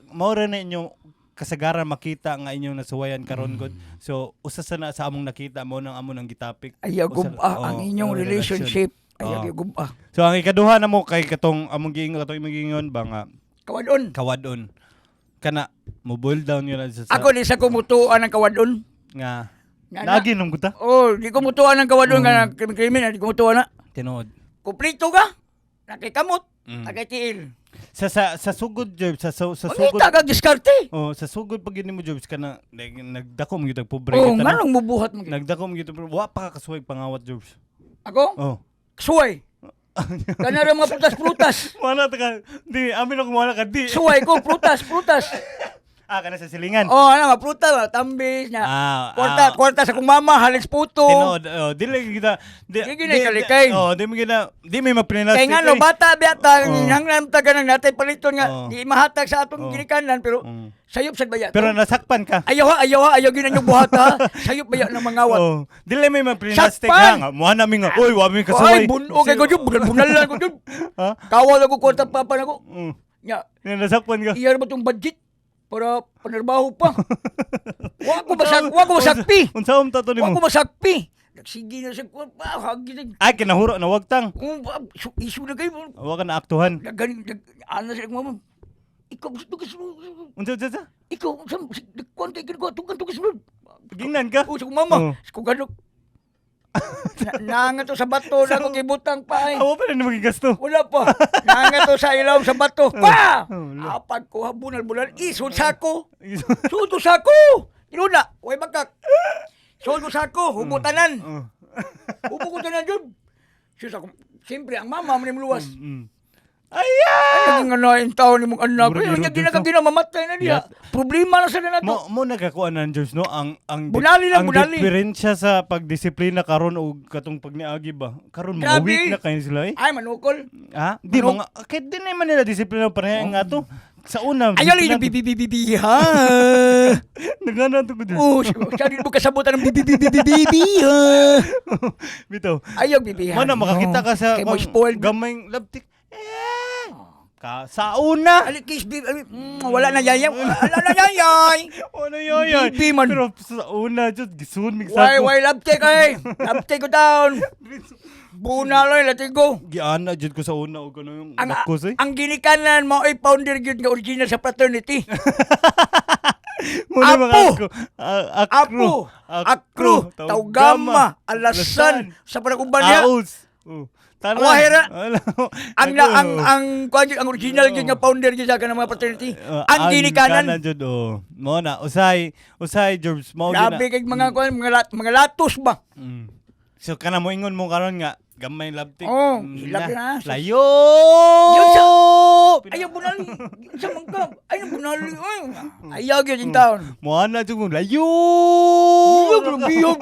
[SPEAKER 1] mao ra na inyong kasagaran makita nga inyong nasuwayan karon gud. So usa sa na sa among nakita mo nang amo nang gitapik.
[SPEAKER 2] Ayaw guba ang inyong relationship. Ayaw guba.
[SPEAKER 1] So ang ikaduha na mo kay katong among giingon katong imong giingon ba nga
[SPEAKER 2] Kawadon.
[SPEAKER 1] kana mo boil down yun sa
[SPEAKER 2] Ako di sa kumutuan ng kawadon.
[SPEAKER 1] nga
[SPEAKER 2] Nga na.
[SPEAKER 1] lagi nung guta
[SPEAKER 2] Oh, di kumutuan ng kawadon nga krimen, di kumutuan na.
[SPEAKER 1] tinuod
[SPEAKER 2] Kumplito ka. Nakikamot.
[SPEAKER 1] Mm.
[SPEAKER 2] Nakitiil.
[SPEAKER 1] sa sugod job sa sugod
[SPEAKER 2] Mangita ka diskarte.
[SPEAKER 1] sa sugod pag mo jobs kana nagdako mo gyud pobre
[SPEAKER 2] Oh,
[SPEAKER 1] kita
[SPEAKER 2] nganong mubuhat mo?
[SPEAKER 1] nagdako mo gyud wa pa ka kasuway pangawat jobs
[SPEAKER 2] Ako? Suway. Kana ra mga prutas-prutas.
[SPEAKER 1] wala ta ka di amin ako wala ka di
[SPEAKER 2] Suway ko, prutas.
[SPEAKER 1] kana sa silingan
[SPEAKER 2] Oh, ano, mga prutas, mga tambis, na. Kwarta sa kong mama, halis puto.
[SPEAKER 1] tinuod dili kita
[SPEAKER 2] Di ginikalikay.
[SPEAKER 1] di may maprinastic
[SPEAKER 2] Kaya nga no, bata biyata, hanggang taga ng natin paliton nga,
[SPEAKER 1] Oh.
[SPEAKER 2] di mahatag sa atong ginikanan, pero sayop sa baya.
[SPEAKER 1] pero nasakpan ka
[SPEAKER 2] Ayaw ginanyong buhat ha. Sayop baya ng mangawat.
[SPEAKER 1] dili may maprinastic
[SPEAKER 2] Sakpan!
[SPEAKER 1] nga mo namin nga oy wa mi
[SPEAKER 2] Ay,
[SPEAKER 1] kasuway
[SPEAKER 2] bunog kay ko dyan, bunalan ko dyan.
[SPEAKER 1] ha
[SPEAKER 2] Kawal ako, kwarta papa na ko. Nga,
[SPEAKER 1] nasakpan ka
[SPEAKER 2] iyar ba itong budget? Para panarbaho pa. Wa ko masakpi.
[SPEAKER 1] unsa ta to
[SPEAKER 2] Wa
[SPEAKER 1] nimo
[SPEAKER 2] ko masakpi. Nagsige na sa kwarta. Hagi
[SPEAKER 1] ay kinahuro na wagtang
[SPEAKER 2] isu na kayo.
[SPEAKER 1] wa ka na aktuhan
[SPEAKER 2] Ano sa mama? Ikaw gusto ka sunod.
[SPEAKER 1] unsa
[SPEAKER 2] Ikaw, nagkwantay ka nagkwantay ka sunod.
[SPEAKER 1] gingnan ka
[SPEAKER 2] O, sa kong mama. Sa kong ganok. Naangat to sa bato na akong ibutang pa eh.
[SPEAKER 1] awa pa rin maging gasto
[SPEAKER 2] Wala pa. Naangat to sa ilaw sa bato. Pa!
[SPEAKER 1] wala.
[SPEAKER 2] Apat ko, bunal-bunal. Isod sako. Sudo sako. Inuna. Huwag magkak. Sudo sako. Hubutanan. Hubo ko tanan yun. Siyempre, ang mama mo luwas.
[SPEAKER 1] Ay,
[SPEAKER 2] Ay, naging ano yung tao ni mong anak.
[SPEAKER 1] Murag
[SPEAKER 2] Ay,
[SPEAKER 1] yun,
[SPEAKER 2] yung ginagagina, mamatay na niya. Problema na sa na to.
[SPEAKER 1] mo nagakuha ng Diyos no ang
[SPEAKER 2] Bunali lang,
[SPEAKER 1] ang
[SPEAKER 2] bunali.
[SPEAKER 1] diferensya sa pagdisiplina karon o katong pagniagi ba karon mga
[SPEAKER 2] Grabe.
[SPEAKER 1] weak na kayo sila eh
[SPEAKER 2] Ay, manukol.
[SPEAKER 1] ha di
[SPEAKER 2] Manok.
[SPEAKER 1] mga kahit di naman nila disiplina pareha nga to sa una
[SPEAKER 2] Ayaw lang yung bibibibibi, ha?
[SPEAKER 1] nagana to ko Diyos
[SPEAKER 2] Oh, sabi mo kasabutan ng bibibibibibi, ha?
[SPEAKER 1] bitaw
[SPEAKER 2] Ayaw bibihan.
[SPEAKER 1] mo na makakita ka sa
[SPEAKER 2] Kay mo spoiled.
[SPEAKER 1] gamay labtik ka sa una
[SPEAKER 2] Alikis, wala na yayay. Wala na yayay.
[SPEAKER 1] ano yoy
[SPEAKER 2] Bibi man.
[SPEAKER 1] pero sa una Diyos gisun mig
[SPEAKER 2] Why,
[SPEAKER 1] sa
[SPEAKER 2] laptek eh. Laptek ko down. Buna lang, latigo.
[SPEAKER 1] giana jud ko sa una o kano yung
[SPEAKER 2] Ang,
[SPEAKER 1] bakos eh
[SPEAKER 2] ang ginikanan mo ay founder yun nga original sa fraternity.
[SPEAKER 1] Muna mga
[SPEAKER 2] Apo!
[SPEAKER 1] akro.
[SPEAKER 2] Akro, Taugama, Alasan, sa Paragumbanya.
[SPEAKER 1] Aos.
[SPEAKER 2] Awahera. Ang original yun nga founder yun sa kanang mga fraternity. Ang ginikanan.
[SPEAKER 1] Jud mo na usay George mo
[SPEAKER 2] Grabe kay mga latos ba?
[SPEAKER 1] So kana mo ingon mo karon nga gamay labtik.
[SPEAKER 2] Oh, hilak na.
[SPEAKER 1] Layo!
[SPEAKER 2] Yun sa... Ayaw bunali. Yun sa mangkap. Ayaw bunali. Ayaw yun yung taon.
[SPEAKER 1] Muana dyan mo, layo!
[SPEAKER 2] Biyog.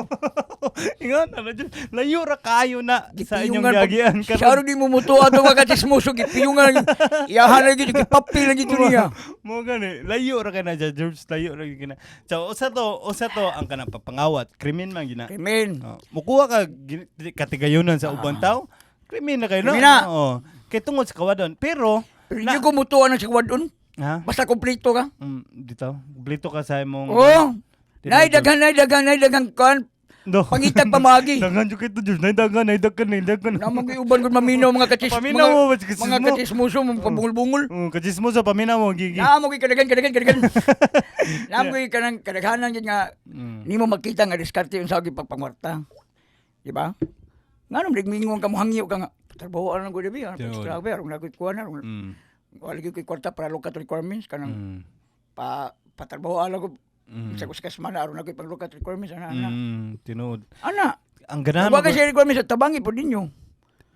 [SPEAKER 1] Ingat, ano dyan? Layo ra kayo na sa inyong
[SPEAKER 2] Gipiyungan
[SPEAKER 1] gagian.
[SPEAKER 2] Saro di mo mutuwa ito mga katismoso. Gipiyungan. Iyahan na gito. Gipapi lang gito niya.
[SPEAKER 1] Mo gani, layo ra ka na dyan, George. Layo ra ka na. So, usa to, ang kanang papangawat. Krimen man gina.
[SPEAKER 2] Krimen.
[SPEAKER 1] Mukuha ka katigayunan sa ubang tao. Krimen na kayo, no?
[SPEAKER 2] Krimen na.
[SPEAKER 1] Oo. Kaya tungod sa kawadon. Pero,
[SPEAKER 2] Hindi ko mutuwa ng sigwadon.
[SPEAKER 1] ha?
[SPEAKER 2] Basta kompleto ka.
[SPEAKER 1] Dito. Blito ka sa imong...
[SPEAKER 2] Oo. Naidagan kan.
[SPEAKER 1] No.
[SPEAKER 2] Pangitag pamagi.
[SPEAKER 1] Dagan jud kay to, George. Naidagan.
[SPEAKER 2] Namang iuban ko maminaw mga
[SPEAKER 1] Paminaw mo,
[SPEAKER 2] mga katismoso, mga pabungol-bungol.
[SPEAKER 1] Kajis mo sa paminaw mo, gigi.
[SPEAKER 2] Namang kadagan. Namang kadaghanan yun nga, ni mo magkita nga diskarte yung sa pagpangwarta. Di ba? Nga naman, nagmingon ka mo hangyo ka nga. Trabahoan lang ko na ba? Trabaho, arong nagkukuha na. Wala ko kwarta para local requirements. Kanang patrabahoan lang ko. Sa kuskas-mana, arong nagkukuha pang local requirements.
[SPEAKER 1] Tinood.
[SPEAKER 2] Ana,
[SPEAKER 1] Ang ganahan
[SPEAKER 2] huwag kasi requirements sa tabangi po ninyo.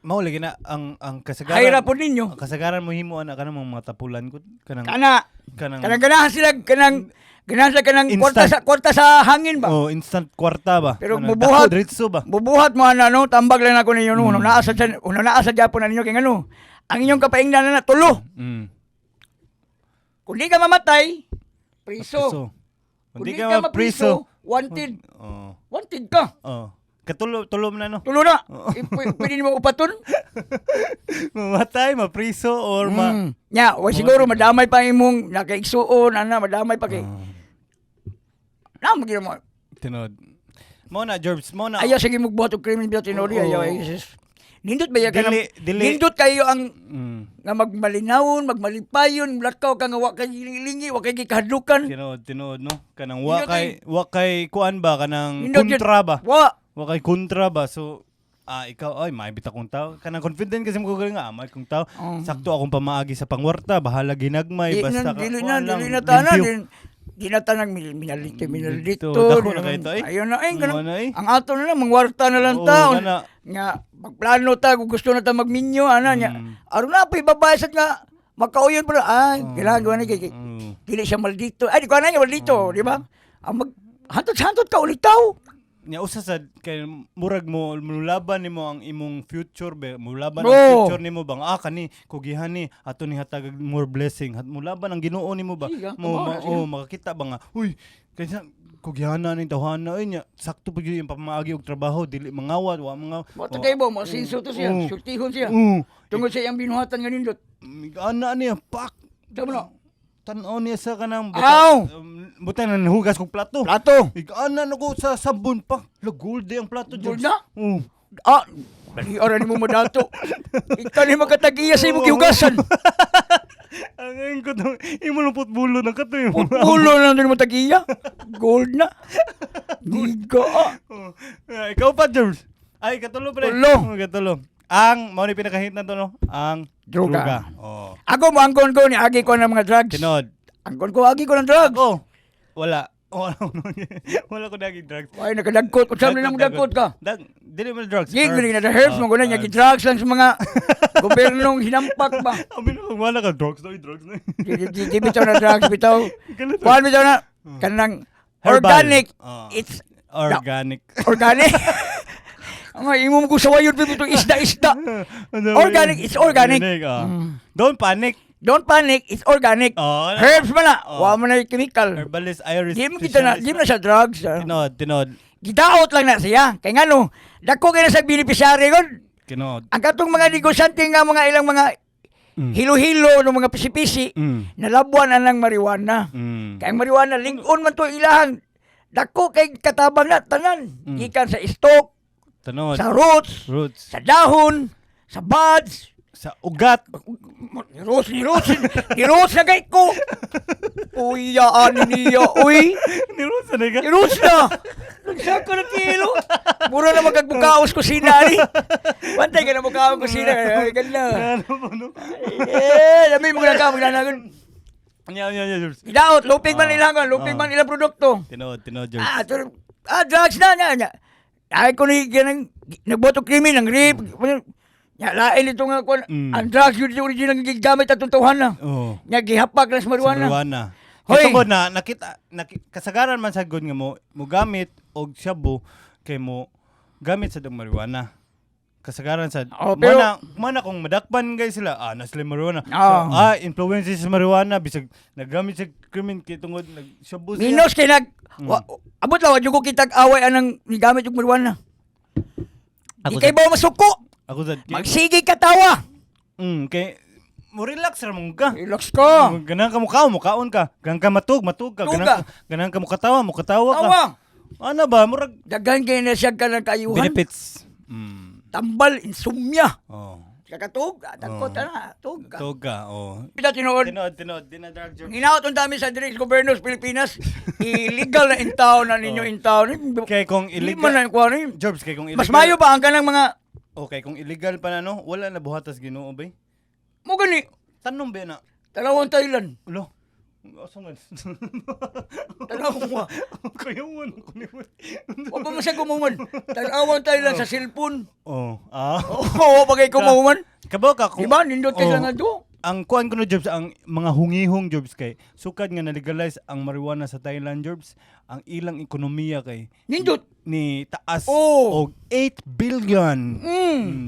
[SPEAKER 1] Mauli gina ang kasagaran.
[SPEAKER 2] Hayra po ninyo.
[SPEAKER 1] Ang kasagaran mo himo ana kanang mga tapulan ko kanang
[SPEAKER 2] Kanang ganahan sila, ganahan sila kanang kwarta sa hangin ba?
[SPEAKER 1] Oh, instant kwarta ba?
[SPEAKER 2] Pero
[SPEAKER 1] Kanang
[SPEAKER 2] bubuhat.
[SPEAKER 1] dako, diretso ba?
[SPEAKER 2] Bubuhat mo ano, tambag lang ako ninyo no. Naasa Japon na ninyo kay ano. Ang inyong kapaingnan na tulo. Kung di ka mamatay, priso. Kung di ka mapriso, wanted. Wanted ka.
[SPEAKER 1] Tulo na no.
[SPEAKER 2] Tulo na. Pwede mo upaton?
[SPEAKER 1] Mamatay, mapriso or
[SPEAKER 2] Nya, siguro madamay pa imong nakaigsuon, madamay pa kay. Magiging mo.
[SPEAKER 1] Tinod. Mo na George, mo na.
[SPEAKER 2] Ayaw sige magbuhat og krimen biya tinori ayaw. Nindot ba ka nindot kayo ang nga magmalinawon, magmalipayon, lakaw ka nga wa kay lingi, wa kay gikahadlukan.
[SPEAKER 1] Tinod no. Kanang wa kay kuan ba kanang kontra ba? Wa kay kontra ba? So ikaw ay may bita kong tao. Kanang confident kasi mo nga may kong tao. Sakto akong pamaagi sa pangwarta, bahala ginagmay basta ka.
[SPEAKER 2] Dili na tanan. Di na tanang minalito.
[SPEAKER 1] Dako na kayo to,
[SPEAKER 2] Ayun na, ang ato na lang, mangwarta na lang tao. Nga, magplano ta, kung gusto na ta magminyo, aron na pa ibabayasat nga, makauyon pa ginagawa na kay, dili siya maldito. Di ko na niya maldito, di ba? Hantot ka ulit tao.
[SPEAKER 1] Nya usa sa kay murag mo mulaban nimo ang imong future be mulaban ang future nimo bang kani kugihan ni ato ni hatag more blessing mulaban ang Ginoo nimo ba makakita ba nga uy kaysa kugihan ning tawhana nya sakto pud yung pamaagi og trabaho dili mangawat wa mga
[SPEAKER 2] tagay mo sinso to siya sultihon siya tungod sa iyang binuhatan nga nindot
[SPEAKER 1] ana niya pak
[SPEAKER 2] tama na
[SPEAKER 1] tan-aw niya sa kanang buta na nahugas kong plato. Igaanan ako sa sabon pa. Gold ang plato.
[SPEAKER 2] Gold na? Dali oras mo dato. Ikaw ni makatagiya sa imong gihugasan.
[SPEAKER 1] Ang ngayon ko itong imulupot bulo na kato.
[SPEAKER 2] Bulo na din mo tagiya? Gold na? Giga.
[SPEAKER 1] Ikaw pa, George. Ay, katulo pa rin. Katulo. Ang, mau ni pinakahit na to, no? Ang droga. Ako
[SPEAKER 2] mo, angkon ko ni agi ko ng mga drugs.
[SPEAKER 1] Tinod.
[SPEAKER 2] Angkon ko, agi ko ng drugs.
[SPEAKER 1] Wala. Wala ko naging drugs.
[SPEAKER 2] Ay, nakadagkot. Kung saan na magdagkot ka?
[SPEAKER 1] Dili mo drugs.
[SPEAKER 2] Gigli na the herbs mo. Kung na drugs lang sa mga gobernong hinampak ba?
[SPEAKER 1] Wala ka drugs na. Drugs na.
[SPEAKER 2] Di bitaw na drugs, bitaw. Kuhan bitaw na. Kanang organic. It's
[SPEAKER 1] organic.
[SPEAKER 2] Organic? Ang imong ko sa wayod pito isda. Organic, it's organic.
[SPEAKER 1] Don't panic.
[SPEAKER 2] Don't panic, it's organic. Herbs man na. Wa man na chemical.
[SPEAKER 1] Herbalist, Irish.
[SPEAKER 2] Di mo na siya drugs.
[SPEAKER 1] Tinod.
[SPEAKER 2] Gidaot lang na siya. Kaya nga no, dako kaya sa beneficiary kon.
[SPEAKER 1] Kinod.
[SPEAKER 2] Ang katong mga negosyante nga mga ilang mga hilo-hilo ng mga pisi-pisi, nalabuan na ng marijuana. Kaya ang marijuana, lingon man to ilahang. Dako kay katabang na, tanan. Gikan sa stock.
[SPEAKER 1] Tanod.
[SPEAKER 2] Sa roots, sa dahon, sa buds,
[SPEAKER 1] sa ugat.
[SPEAKER 2] Ni roots na kay ko. Uy, yaan niya, uy.
[SPEAKER 1] Ni roots na ka?
[SPEAKER 2] Ni roots na. Nagsaka na kilo. Mura na magagbukaos kusina ni. Pantay ka na bukaos kusina. Ay, ganda. Dami mo na ka, magnanagon.
[SPEAKER 1] George.
[SPEAKER 2] Gidaot, lupig man ilang produkto.
[SPEAKER 1] Tinod, George.
[SPEAKER 2] Drugs na. Ay ko ni ganang nagboto krimen ng rape. Ya lain ito nga kon ang drugs yun yung original nga gigamit at tuntuhan na.
[SPEAKER 1] Oh.
[SPEAKER 2] Nya gihapag na sa marijuana.
[SPEAKER 1] Marijuana.
[SPEAKER 2] Hoy!
[SPEAKER 1] Ito na nakita kasagaran man sa nga mo gamit og shabu kay mo gamit sa marijuana. Kasagaran sa
[SPEAKER 2] pero
[SPEAKER 1] mana kung madakpan guys sila na sila marijuana.
[SPEAKER 2] Oh.
[SPEAKER 1] So, influence sa marijuana bisag naggamit sa krimen kay tungod shabu siya.
[SPEAKER 2] Minos kay abot law jud ko kitag away anang gigamit og marijuana. Di kay ba masuko?
[SPEAKER 1] Ako sa
[SPEAKER 2] Magsige ka tawa.
[SPEAKER 1] kay mo relax ra mong ka.
[SPEAKER 2] Relax ka.
[SPEAKER 1] Ganang ka mukaon ka. Ganang ka matug ka. Ganang ka mukatawa ka.
[SPEAKER 2] Tawa.
[SPEAKER 1] Ano ba murag
[SPEAKER 2] Daghan kay na siya ka ng kayuhan.
[SPEAKER 1] benefits.
[SPEAKER 2] Tambal, insomnia.
[SPEAKER 1] Oh.
[SPEAKER 2] Kakatug, takot na, tug ka.
[SPEAKER 1] Tug ka, oh.
[SPEAKER 2] Pita tinuod.
[SPEAKER 1] Tinod, dinadrug job.
[SPEAKER 2] Hinaot ang dami sa Direct Governos Pilipinas. Illegal na intaw na ninyo intaw.
[SPEAKER 1] Kay kung
[SPEAKER 2] Hindi man
[SPEAKER 1] illegal,
[SPEAKER 2] na kuha rin.
[SPEAKER 1] Jobs, kay kung illegal.
[SPEAKER 2] Mas mayo pa ang kanang mga,
[SPEAKER 1] Okay, kung illegal pa na no, wala na buhatas Ginoo bay.
[SPEAKER 2] mo gani,
[SPEAKER 1] Tanong ba na?
[SPEAKER 2] talawang Thailand.
[SPEAKER 1] Ulo. Asangan.
[SPEAKER 2] Talawang mo.
[SPEAKER 1] Kayo mo ni mo.
[SPEAKER 2] O pa masya kumuman. Talawang Thailand sa cellphone.
[SPEAKER 1] Oh,
[SPEAKER 2] Oo, pagay kumuman.
[SPEAKER 1] Kabaw ka kung
[SPEAKER 2] Diba, nindot ka lang nga do.
[SPEAKER 1] ang kuan ko no jobs ang mga hungihong jobs kay sukad nga na-legalize ang marijuana sa Thailand jobs ang ilang ekonomiya kay
[SPEAKER 2] Nindot.
[SPEAKER 1] ni taas
[SPEAKER 2] Oh.
[SPEAKER 1] og 8 billion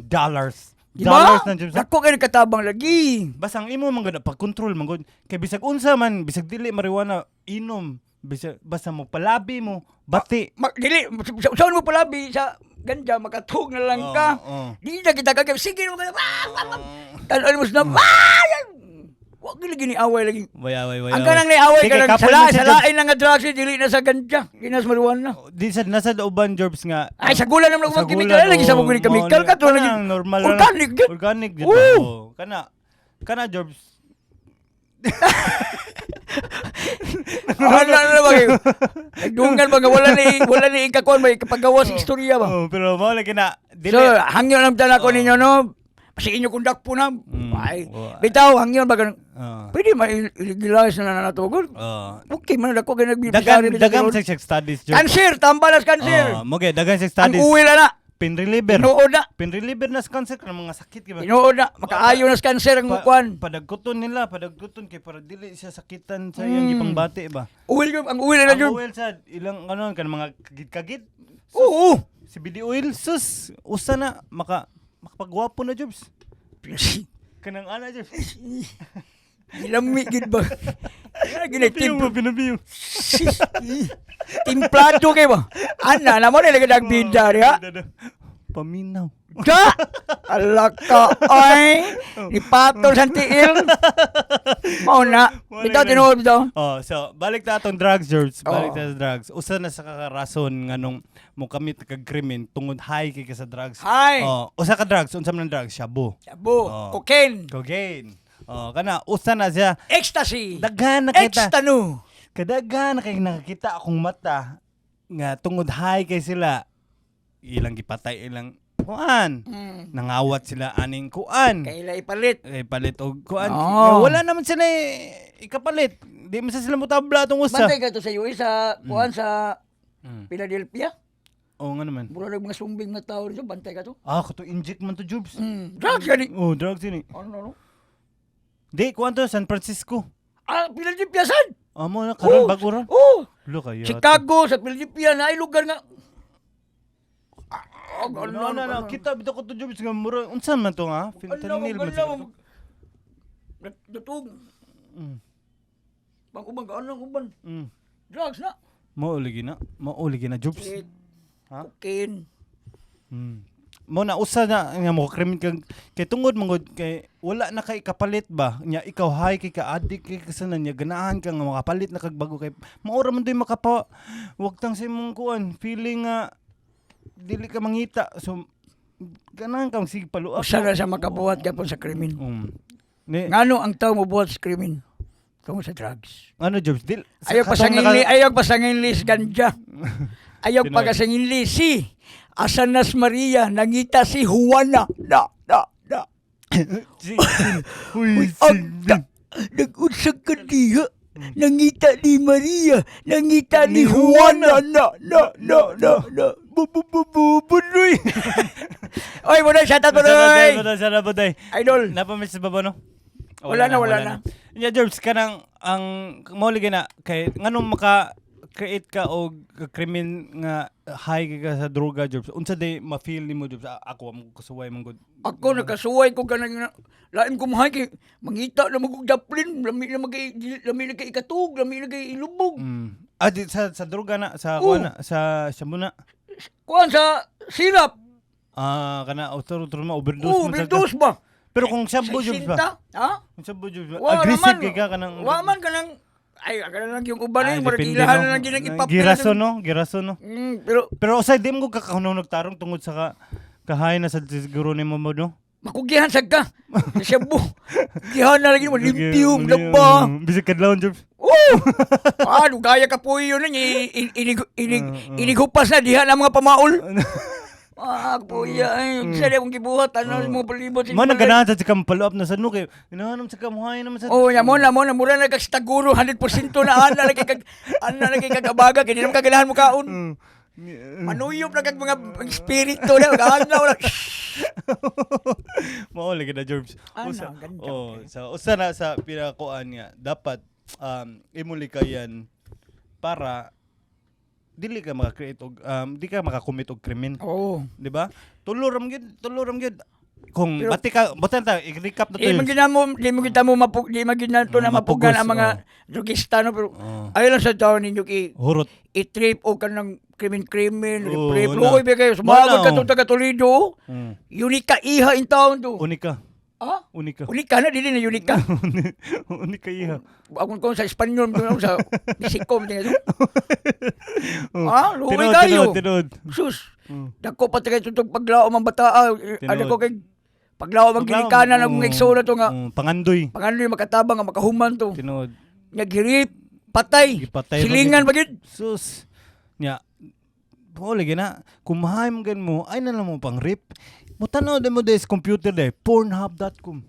[SPEAKER 1] dollars.
[SPEAKER 2] Diba?
[SPEAKER 1] Dollars na jobs.
[SPEAKER 2] Dako kayo katabang lagi.
[SPEAKER 1] Basta ang imo man gud pag-control man gud kay bisag unsa man bisag dili marijuana inom bisag basta mo palabi mo bati.
[SPEAKER 2] Dili, saan mo palabi sa ganja, makatug na lang ka. Di na kita kagay. Sige mo ka. Talaan mo sa wag lagi ni away lagi.
[SPEAKER 1] Way.
[SPEAKER 2] Ang kanang ni away
[SPEAKER 1] Sige,
[SPEAKER 2] kanang
[SPEAKER 1] couple man siya,
[SPEAKER 2] salain lang nga drugs dili na sa ganja. Di na sa marijuana.
[SPEAKER 1] Di sa nasa uban jobs nga
[SPEAKER 2] Ay sa gulan naman
[SPEAKER 1] sa
[SPEAKER 2] ako chemical lagi sa mga chemical ka to lagi.
[SPEAKER 1] Normal
[SPEAKER 2] Organic gyud.
[SPEAKER 1] Organic gyud.
[SPEAKER 2] Oo.
[SPEAKER 1] Kana jobs.
[SPEAKER 2] Ano na ba? Nagdungan ba nga wala ni ikakon ba kapagawas istorya ba?
[SPEAKER 1] Oh, pero mo lagi na
[SPEAKER 2] So, hangyo lang tala ko ninyo no. Kasi inyo kundak po na. Ay, bitaw hangyo ba ganun. Pwede ma-legalize na natugod. Okay, man ako kay nagbibigay
[SPEAKER 1] dagang sex studies jobs.
[SPEAKER 2] Cancer, tambalas cancer.
[SPEAKER 1] Mo gay dagang sex
[SPEAKER 2] Ang
[SPEAKER 1] studies.
[SPEAKER 2] uwi na.
[SPEAKER 1] Pain reliever.
[SPEAKER 2] Inuod na.
[SPEAKER 1] Pain reliever na sa cancer kanang mga sakit kiba.
[SPEAKER 2] Inuod na. Makaayo na sa cancer ang mukuan.
[SPEAKER 1] Padagkuton kay para dili siya sakitan sa iyang gipangbati ba.
[SPEAKER 2] Uwi ang uwi na
[SPEAKER 1] Ang
[SPEAKER 2] jud.
[SPEAKER 1] oil sa ilang kanang mga kagit.
[SPEAKER 2] Oo.
[SPEAKER 1] Si BD oil sus usa na makapagwapo na jobs. Kanang ana jobs.
[SPEAKER 2] Ilami gid ba?
[SPEAKER 1] Pinabiyo.
[SPEAKER 2] Timplado kay ba? Ana na mo na nagbida ya.
[SPEAKER 1] Paminaw.
[SPEAKER 2] Da! Alaka ay ni patol sa tiil. Mao na. Bitaw tinuod daw.
[SPEAKER 1] So balik ta atong drugs jobs. Balik ta sa drugs. Usa na sa kakarason nganong mo kami krimen tungod high kay ka sa drugs.
[SPEAKER 2] Hay.
[SPEAKER 1] Usa ka drugs, unsa man drugs? Shabu.
[SPEAKER 2] Cocaine.
[SPEAKER 1] Cocaine. Kana usa na siya.
[SPEAKER 2] Ecstasy.
[SPEAKER 1] Daghan na kita.
[SPEAKER 2] Extanu.
[SPEAKER 1] Kadaghan na kay nakakita akong mata nga tungod high kay sila. Ilang gipatay ilang kuan. Nangawat sila aning kuan.
[SPEAKER 2] Kaila ipalit.
[SPEAKER 1] Palit og kuan.
[SPEAKER 2] Oh.
[SPEAKER 1] Wala naman sila ikapalit. Di man sila mutabla atong usa.
[SPEAKER 2] Bantay ka to sa US sa kuan sa Philadelphia.
[SPEAKER 1] Oo nga naman.
[SPEAKER 2] Mura mga sumbing na tao dito, bantay ka to.
[SPEAKER 1] Kato inject man to jobs.
[SPEAKER 2] Drugs gani.
[SPEAKER 1] Drugs yun
[SPEAKER 2] Ano?
[SPEAKER 1] Di, kuan to, San Francisco.
[SPEAKER 2] Philadelphia sad.
[SPEAKER 1] Mo na, karon bago ra. Lo kayo.
[SPEAKER 2] Chicago, sa Philadelphia na ay lugar nga.
[SPEAKER 1] No. Kita bitaw ko to jobs nga mura. Unsa man to nga? Fentanyl man siguro.
[SPEAKER 2] Datog. Pang-ubang ka anong uban. Drugs na.
[SPEAKER 1] Mauligi na jobs.
[SPEAKER 2] Cocaine.
[SPEAKER 1] Mo na usa na nga mo krimen kay tungod mangod kay wala na kay kapalit ba nya ikaw hay kay ka-addict kay kasanan nya ganahan ka nga makapalit na kag bago kay maura man doy makapa wag tang sa imong kuan feeling nga dili ka mangita so ganahan kang sige paluap
[SPEAKER 2] Usa na sa makabuhat gapon sa krimen.
[SPEAKER 1] Ngano
[SPEAKER 2] ang tao mo buhat sa krimen? Tungod sa drugs.
[SPEAKER 1] Ano jobs dil
[SPEAKER 2] Ayaw pasangin lis ganja. Ayaw pagasangin si Asanas Maria nangita si Juana.
[SPEAKER 1] Uy,
[SPEAKER 2] Nag-unsag ka diha. Nangita ni Maria, nangita ni Juana, na.
[SPEAKER 1] Budoy.
[SPEAKER 2] Oy, Budoy, shout out Budoy.
[SPEAKER 1] Sana Budoy.
[SPEAKER 2] Idol.
[SPEAKER 1] Napamiss ba no?
[SPEAKER 2] Wala na.
[SPEAKER 1] Yeah, George, kanang ang maulig na kay nganong maka-create ka og krimen nga high ka sa droga, George. Unsa day ma-feel nimo, George? Ako mo kasuway man gud.
[SPEAKER 2] Ako nakasuway ko kanang lain ko mahay kay mangita na magug daplin, lami na kay ikatug, lami na kay ilubog.
[SPEAKER 1] Di, sa droga na sa sa muna.
[SPEAKER 2] Kuan sa sirap.
[SPEAKER 1] Kana utro ma overdose man
[SPEAKER 2] overdose ba?
[SPEAKER 1] Pero kung shabu, George ba?
[SPEAKER 2] Ha?
[SPEAKER 1] Kung shabu, George ba?
[SPEAKER 2] Wa
[SPEAKER 1] Aggressive
[SPEAKER 2] naman,
[SPEAKER 1] ka kanang
[SPEAKER 2] wa man kanang ay kana lang yung uban ay
[SPEAKER 1] depende,
[SPEAKER 2] markilahan
[SPEAKER 1] no?
[SPEAKER 2] na lang ginang ipapil.
[SPEAKER 1] Giraso no.
[SPEAKER 2] Pero
[SPEAKER 1] usay di mo kakahunog tarong tungod sa kahay na sa siguro nimo mo no.
[SPEAKER 2] makugihan sad ka. Shabu. Gihan na lagi mo limpium laba.
[SPEAKER 1] Bisig kadlawon, George.
[SPEAKER 2] Gaya ka po yun inigupas na diha ng mga pamaol. Kuya, sali akong gibuhat, mo palibot.
[SPEAKER 1] Mo nang ganahan sa follow up na sa nuke. Inahanam sa kamuhay naman sa.
[SPEAKER 2] Mura na kagstaguro 100% na ana lagi kagabaga kay di naman kaganahan mo kaon. Manuyop na kag mga espiritu na ganahan wala.
[SPEAKER 1] Mao lagi na, George. Usa na sa pinakuan nga dapat imuli ka yan para dili ka maka-create og di ka maka-commit og krimen. Di ba? Tuluram gid. Kung bati ka, butan ta i-recap na to.
[SPEAKER 2] Di mo kita mo na mapugan ang mga drugista no pero ayo lang sa taon ninyo
[SPEAKER 1] hurot
[SPEAKER 2] i-trip o kanang krimen, rape. Luoy ba kayo? Sumagod ka itong taga-Toledo. Unika iha in town to.
[SPEAKER 1] Unika. Unika.
[SPEAKER 2] Unika na, dili na unika.
[SPEAKER 1] Unika iha.
[SPEAKER 2] Ako kung sa Espanyol, sa Mexico. Luoy kayo.
[SPEAKER 1] Tinod.
[SPEAKER 2] Sus. Dako pati kayo itong paglao mga bata. Ano ko kay paglao mga ginikanan ng mga ekso na to nga.
[SPEAKER 1] Pangandoy.
[SPEAKER 2] Makatabang, makahuman to.
[SPEAKER 1] Tinod.
[SPEAKER 2] Naghirip. Patay. Silingan bagid.
[SPEAKER 1] Sus. Nya. Lagi na. Kumahay mo gan mo, ay na lang mo pang rip. Mutanaw din mo des computer day. Pornhub.com.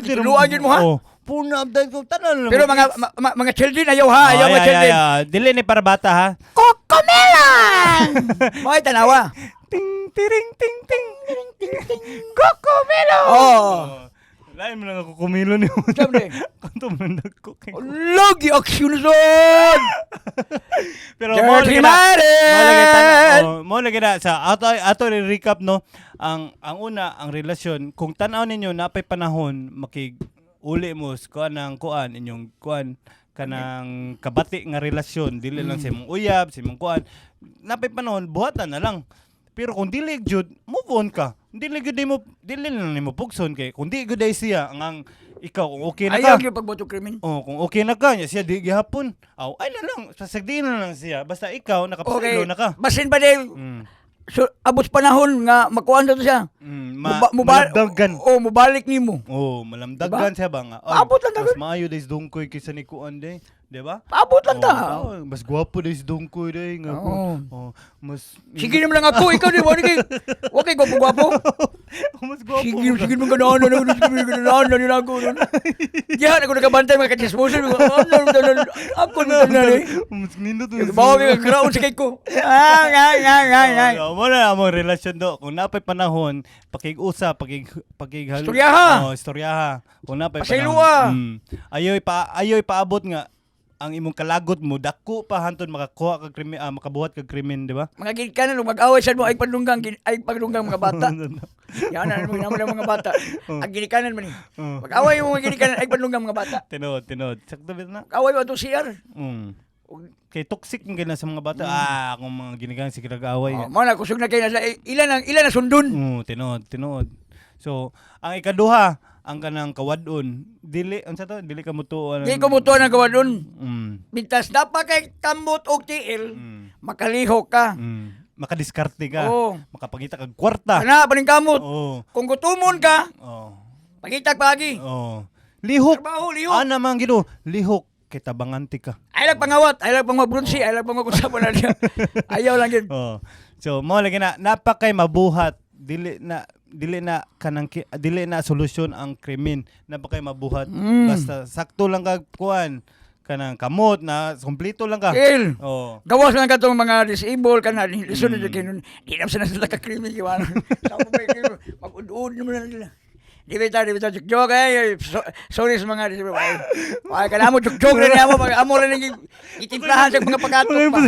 [SPEAKER 2] Tinuan yun mo ha?
[SPEAKER 1] Pornhub.com. Tanaw lang.
[SPEAKER 2] Pero mga children, ayaw ha? Ayaw mga children.
[SPEAKER 1] Dili ni para bata ha?
[SPEAKER 2] Cocomelon! Mga tanawa.
[SPEAKER 1] Ting, tiring, ting, ting. Cocomelon! Lain mo lang ako kumilo niyo.
[SPEAKER 2] Sabi
[SPEAKER 1] Kanto mo nang nagcooking.
[SPEAKER 2] Lagi aksyon son!
[SPEAKER 1] Pero mo lagi na sa ato recap no. Ang una, ang relasyon, kung tanaw ninyo napay panahon uli mo kuan inyong kuan kanang kabati nga relasyon, dili lang sa imong uyab, sa imong kuan. Napay panahon buhatan na lang. Pero kung dili jud, move on ka. Dili lang nimo pugson kay kung di gud siya ang ikaw kung okay na ka.
[SPEAKER 2] Ayaw gyud pagboto krimen.
[SPEAKER 1] Kung okay na ka, siya di gihapon. Ay na lang, sasagdiin na lang siya. Basta ikaw nakapasilo na ka.
[SPEAKER 2] Basin pa din. So, abot panahon nga makuan to siya.
[SPEAKER 1] Malamdagan.
[SPEAKER 2] Mubalik nimo.
[SPEAKER 1] Malamdagan siya ba nga.
[SPEAKER 2] Abot lang ta.
[SPEAKER 1] Mas maayo des dungkoy kaysa ni kuan de. Di ba?
[SPEAKER 2] Abot lang ta.
[SPEAKER 1] Mas gwapo des dungkoy de nga. Mas
[SPEAKER 2] sige naman lang ako, ikaw di wa kay gwapo.
[SPEAKER 1] Mas gwapo.
[SPEAKER 2] Sige mo ganahan na nila ako. Diyan ako nakabantay mga kachismosan. Ako na.
[SPEAKER 1] Mas nindot.
[SPEAKER 2] Bawa ka kraon sa kay ko.
[SPEAKER 1] Mo na among relasyon do. Kung napay panahon, pakig-usap, pakighalo. Istoryaha. Kung napay panahon. Ayoy paabot nga ang imong kalagot mo dako pa hantud makakuha kag krimen, makabuhat kag krimen, di ba?
[SPEAKER 2] Mga ginikanan mag-away sad mo ay pagdunggang mga bata. Yan na mga bata. Ang ginikanan man ni. Mag-away mo mga ginikanan ay pagdunggang mga bata.
[SPEAKER 1] Tinod. Sakto bit na.
[SPEAKER 2] Away mo to CR.
[SPEAKER 1] Kay toxic ng ganyan sa mga bata. Kung mga ginikanan sige nag-away.
[SPEAKER 2] Mana kusog na kay ilan ang sundon.
[SPEAKER 1] Tinod. So, ang ikaduha, ang kanang kawadon, dili ka mutuo.
[SPEAKER 2] Dili ko mutuo ng kawadon. Bintas na pa kay kamot og tiil, makaliho ka.
[SPEAKER 1] Makadiskarte ka. Makapagita kag kwarta.
[SPEAKER 2] Kana pa ning kamot. Kung gutumon ka, pagitag pagi.
[SPEAKER 1] Lihok.
[SPEAKER 2] Trabaho, lihok.
[SPEAKER 1] Ana man gido, lihok kay tabanganti ka.
[SPEAKER 2] Ay lang pangawat, ay lang pangmabrunsi, ay lang pangkusapon na niya. Ayaw lang yun.
[SPEAKER 1] So, mo lagi na napakay mabuhat. Dili na solusyon ang krimen. Napakay mabuhat. Basta sakto lang kag kuan kanang kamot na kumpleto lang ka.
[SPEAKER 2] Il.
[SPEAKER 1] Oh.
[SPEAKER 2] Gawas lang katong mga disabled kana lisod na kinon. Di na sila ka krimi kiwan. Sa mo mag-ud mo na nila. Di bita joke sorry sa mga disabled. Ay kana mo joke rin mo amo rin itimplahan sa mga pagkatok pa.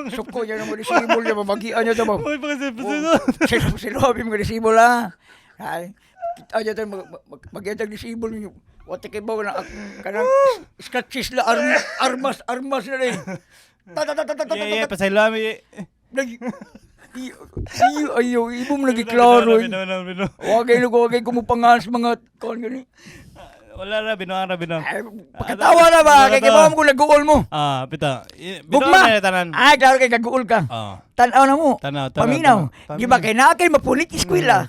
[SPEAKER 2] Suko yan mo disabled yo magian yo to mo.
[SPEAKER 1] Oy pagka
[SPEAKER 2] Silobi mo disabled ha. Ay kita aja mag-etag disabled niyo. Wate kay ba na kanang scratches la armas na rin.
[SPEAKER 1] Yeah, pasaylami.
[SPEAKER 2] Ayo, ibo mo lagi klaro. Wagay ko mo pangas mga kon gani.
[SPEAKER 1] Wala na binuang.
[SPEAKER 2] Pagkatawa na ba kay ba mo nag-goal mo?
[SPEAKER 1] Pita.
[SPEAKER 2] Gugma.
[SPEAKER 1] Binuang na tanan.
[SPEAKER 2] Ay, klaro kay nag-goal ka. Tanaw na mo. Paminaw. Di ba kay nakay mapulit eskwela?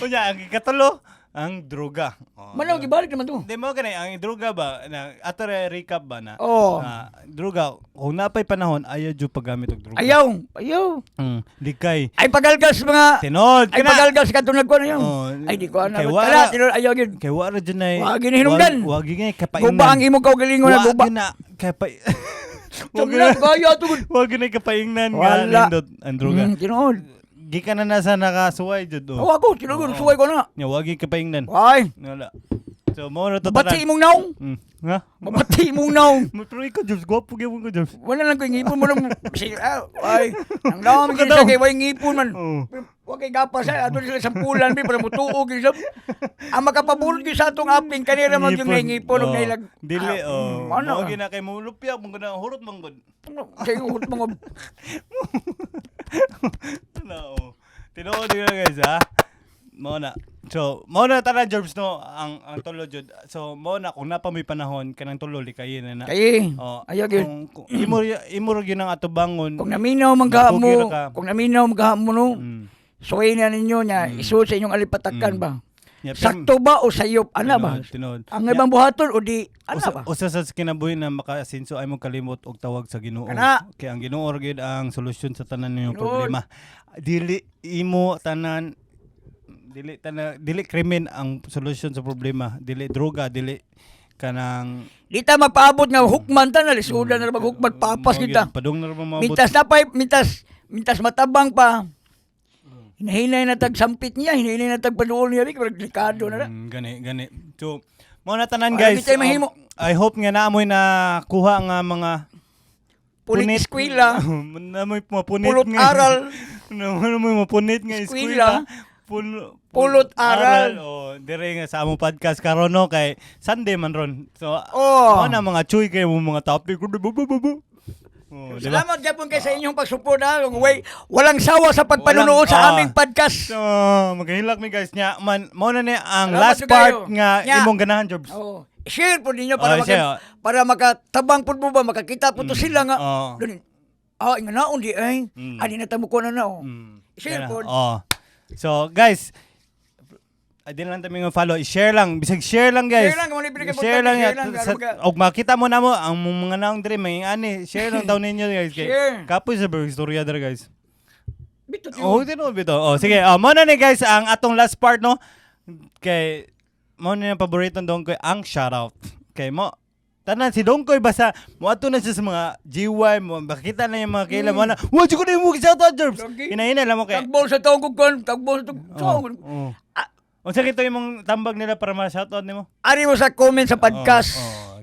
[SPEAKER 1] Unya ang katulo ang droga.
[SPEAKER 2] Manaw gibalik naman to.
[SPEAKER 1] Di mo ganay ang droga ba na ato recap ba na?
[SPEAKER 2] Oh.
[SPEAKER 1] Droga kung napay panahon ayaw jud paggamit og droga.
[SPEAKER 2] Ayaw.
[SPEAKER 1] Likay.
[SPEAKER 2] Ay pagalgas mga
[SPEAKER 1] Tinod
[SPEAKER 2] ay
[SPEAKER 1] kana.
[SPEAKER 2] pagalgas ka tunag ko na yun. Ay di ko ana. Kala tinod ayaw gyud.
[SPEAKER 1] Kay wala jud nay.
[SPEAKER 2] Wa ginihinungdan.
[SPEAKER 1] Wa gyud kapaingnan.
[SPEAKER 2] Guba ang imong kaugalingon na guba.
[SPEAKER 1] Wa na kapay.
[SPEAKER 2] Tumla kaya to.
[SPEAKER 1] Wa gyud kapaingnan nga nindot ang droga.
[SPEAKER 2] Tinod.
[SPEAKER 1] Gikan na sa nakasuway jud.
[SPEAKER 2] Oh ako tinod suway ko na.
[SPEAKER 1] Nya wa gyud kapaingnan.
[SPEAKER 2] Ay.
[SPEAKER 1] Wala. So mo na to
[SPEAKER 2] Bati imong naong.
[SPEAKER 1] Ha?
[SPEAKER 2] Mabati imong naong.
[SPEAKER 1] Pero ikaw, Jobs, gwapo gyud ko, Jobs.
[SPEAKER 2] Wala lang ko ngipon mo lang. Ay, ang dami gyud sa kay way ngipon man. Wa kay gapas ato sila sampulan bi para mutuog gyud. Ang makapabulot gyud sa atong aping kanira man yung ngipon og nailag.
[SPEAKER 1] Dili
[SPEAKER 2] Ano?
[SPEAKER 1] Mo gina kay mo lupya mo gina hurot man gud.
[SPEAKER 2] Kay hurot mga
[SPEAKER 1] No. Tinuod gyud guys ha. Mo na. So, mo na tara Jobs no ang tulo jud. So, mo na kung napa may panahon kanang tulo likayin na.
[SPEAKER 2] Kay. Ayaw gyud.
[SPEAKER 1] Imo ra gyud ang ato bangon.
[SPEAKER 2] Kung naminaw man mo, no. Suway na ninyo niya, isu sa inyong alipatakan ba? Sakto ba o sayop? Ana ba? Ang ibang buhaton o di, ana ba?
[SPEAKER 1] Usa sa kinabuhi na makasinso ay mo kalimot og tawag sa Ginoo. Kaya ang Ginoo gyud ang solusyon sa tanan ninyong problema. Dili krimen ang solusyon sa problema. Dili droga, dili kanang
[SPEAKER 2] di ta mapaabot nga hukman ta na lisudan na maghukman papas kita.
[SPEAKER 1] Padung na mabot.
[SPEAKER 2] Mintas matabang pa. Hinahinay na tag sampit niya, hinahinay na tag paduol niya, delikado na.
[SPEAKER 1] Gani. So, mo na tanan guys. I hope nga naamoy na kuha nga mga
[SPEAKER 2] punit eskwela.
[SPEAKER 1] Namoy mapunit
[SPEAKER 2] pulot
[SPEAKER 1] nga.
[SPEAKER 2] Aral.
[SPEAKER 1] Namoy mapunit nga eskwela.
[SPEAKER 2] Pulot aral.
[SPEAKER 1] Dire nga sa among podcast karon no kay Sunday man ron. So, mo na mga chuy kay mo mga topic.
[SPEAKER 2] Salamat gyapon kay sa inyong pagsuporta. Walang sawa sa pagpanunood sa aming podcast.
[SPEAKER 1] So, maghilak mi guys nya man mo na ni ang last part nga imong ganahan Jobs.
[SPEAKER 2] Share po ninyo para makatabang po mo ba makakita po to sila nga. Nga naon di ay. Ani na tamo ko na na. Share po.
[SPEAKER 1] So guys, di lang tayo follow. Share lang. Bisag share lang guys. Share lang. Og makita mo na mo ang mga naong dire may ani. Share lang daw ninyo guys. Kapoy sa istorya dere guys.
[SPEAKER 2] Bito.
[SPEAKER 1] Sige. Mo na ni guys ang atong last part no. Kay mo na yung paborito ng Dongkoy ang shoutout. Kay mo tanan si Dongkoy basta mo ato na siya sa mga GY mo makita na yung mga kailan mo na wa jud ko na mo shoutout Jerbs. Hinahinay lang mo kay
[SPEAKER 2] tagbol sa tawag kon, tagbol sa tawag.
[SPEAKER 1] Unsa kito imong tambag nila para ma-shoutout nimo?
[SPEAKER 2] Ari mo sa comment sa podcast.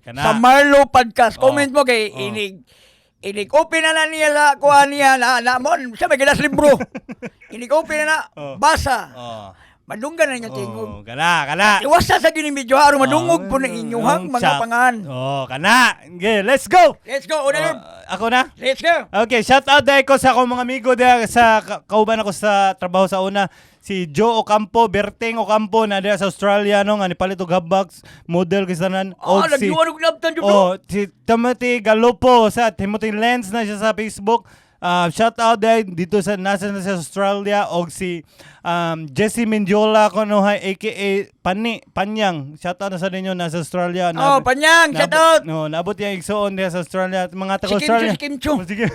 [SPEAKER 2] Sa Marlo podcast. Comment mo kay inig-open na niya sa kuha niya na mo siya may gilas libro. Inig-open na basa. Madunggan na inyo tingog.
[SPEAKER 1] Kana.
[SPEAKER 2] Iwasa sa ginimidyo aron madungog po na inyong mga pangan.
[SPEAKER 1] Kana. Okay, let's go. Ako na?
[SPEAKER 2] Let's go.
[SPEAKER 1] Okay, shout out dahil ko sa akong mga amigo dahil sa kauban ako sa trabaho sa una. Si Joe Ocampo, Berting Ocampo na diya sa Australia no nga nipalit og hubbox model kisanan
[SPEAKER 2] nagluwag og laptan jud bro.
[SPEAKER 1] Si Timothy Galopo sa Timothy Lens na siya sa Facebook. Shout out din dito sa nasa sa Australia og si Jesse Mendiola kono aka Panyang. Shout out na sa ninyo nasa Australia.
[SPEAKER 2] Panyang, shout out.
[SPEAKER 1] No, naabot yung igsoon diha sa Australia. Mga taga
[SPEAKER 2] Si
[SPEAKER 1] Australia.
[SPEAKER 2] Kim Chu.
[SPEAKER 1] Sige.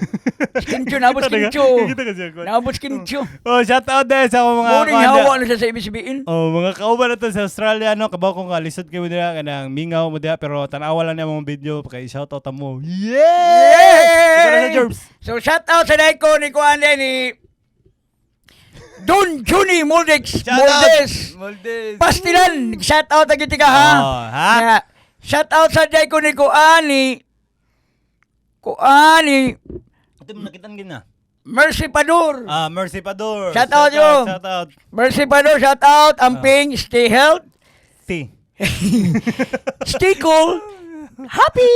[SPEAKER 2] Si Kim Chu, naabot si Kim Chu.
[SPEAKER 1] Kita kasi ako.
[SPEAKER 2] Naabot si Kim Chu.
[SPEAKER 1] Oh, shout out din sa akong mga
[SPEAKER 2] Muring hawa na siya sa ibig-sabihin.
[SPEAKER 1] Oh, mga kauban na to sa Australia, no? Kabaw ko nga, lisod kayo diha, kanang mingaw mo diha, pero tanawa lang niya mga video, kay shout out mo. Ikaw na sa Jerbs.
[SPEAKER 2] So, shout out sa Daiko ni Kuan ni Don Juni Moldes.
[SPEAKER 1] Moldes.
[SPEAKER 2] Pastilan, shout out agad ka ha.
[SPEAKER 1] Oh, ha?
[SPEAKER 2] Yeah. Shout out sa Daiko ni Kuan ni
[SPEAKER 1] Ito mo nakitan gina.
[SPEAKER 2] Mercy Pador.
[SPEAKER 1] Mercy Pador.
[SPEAKER 2] Shout out yo.
[SPEAKER 1] Shout out.
[SPEAKER 2] Mercy Pador, shout out. Amping, stay health. Stay cool. Happy!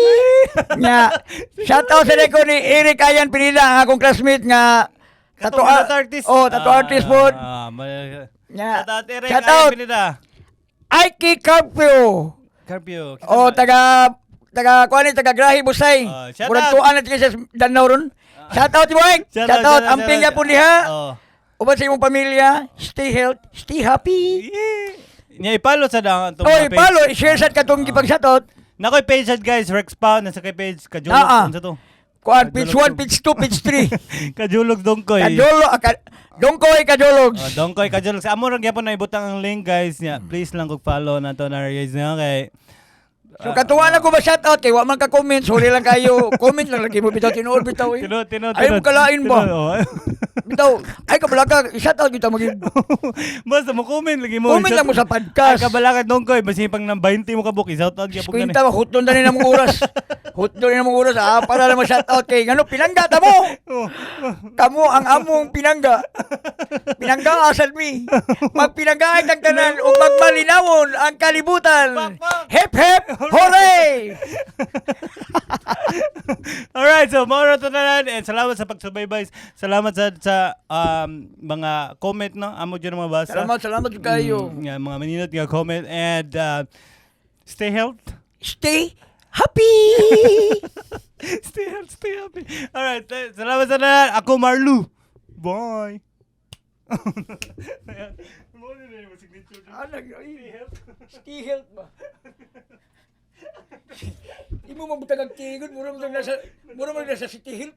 [SPEAKER 2] Nga, shout out sa ko ni Eric Ayan Pinila, ang akong classmate nga tattoo artist. Tattoo artist po.
[SPEAKER 1] Shout out Eric
[SPEAKER 2] Shout out.
[SPEAKER 1] Ayan Pinila.
[SPEAKER 2] Ike Carpio.
[SPEAKER 1] Carpio.
[SPEAKER 2] taga Grahe Busay.
[SPEAKER 1] Shout
[SPEAKER 2] Murag
[SPEAKER 1] out.
[SPEAKER 2] tuan na siya sa Danau ron. Shout out boy. Shout out Amping po niya. Uban sa imong pamilya, stay health, stay happy.
[SPEAKER 1] Nya ipalo sa dang
[SPEAKER 2] Oy, palo, i-share sa katong gipag-shoutout.
[SPEAKER 1] Nakoy page sad guys, Rex Pound nasa kay page Kajulog unsa to?
[SPEAKER 2] Kuan page 1, page 2, page 3.
[SPEAKER 1] Kajulog Dongkoy.
[SPEAKER 2] Dongkoy Kajulog.
[SPEAKER 1] Dongkoy Kajulog. Sa amo ra gyapon na ibutang ang link guys nya. Please lang kog follow na to na guys nga kay
[SPEAKER 2] So katuwa na ko ba shoutout kay wa man ka comment, sorry lang kayo. Comment lang lagi mo bitaw tinuod bitaw eh.
[SPEAKER 1] Tino.
[SPEAKER 2] Ay mo kalain ba? Bitaw, ay kabalaga, shoutout kita maging.
[SPEAKER 1] Basta mo comment lagi mo.
[SPEAKER 2] Comment lang mo sa podcast.
[SPEAKER 1] Ay kabalaga Dongkoy, masipang nang 20 mo kabuk, shoutout gyapon
[SPEAKER 2] Kwenta ba hutdon dani na mong oras. Hutdon na mong oras para lang mo shoutout kay ngano pinangga ta mo. Kamo ang among pinangga. Pinangga asal mi. Magpinanggaan ang tanan ug magmalinawon ang kalibutan. Hep hep hooray!
[SPEAKER 1] Alright, so mauro to na and salamat sa pagsubaybay. Salamat sa mga comment no. Amo jud mabasa.
[SPEAKER 2] Salamat kayo.
[SPEAKER 1] Mga maninot nga comment and stay healthy.
[SPEAKER 2] Stay happy.
[SPEAKER 1] Stay happy. Alright, salamat sa lahat. Ako Marlu. Bye.
[SPEAKER 2] Stay health ba? Imo mo butag tigod, mura mo nasa City Hill.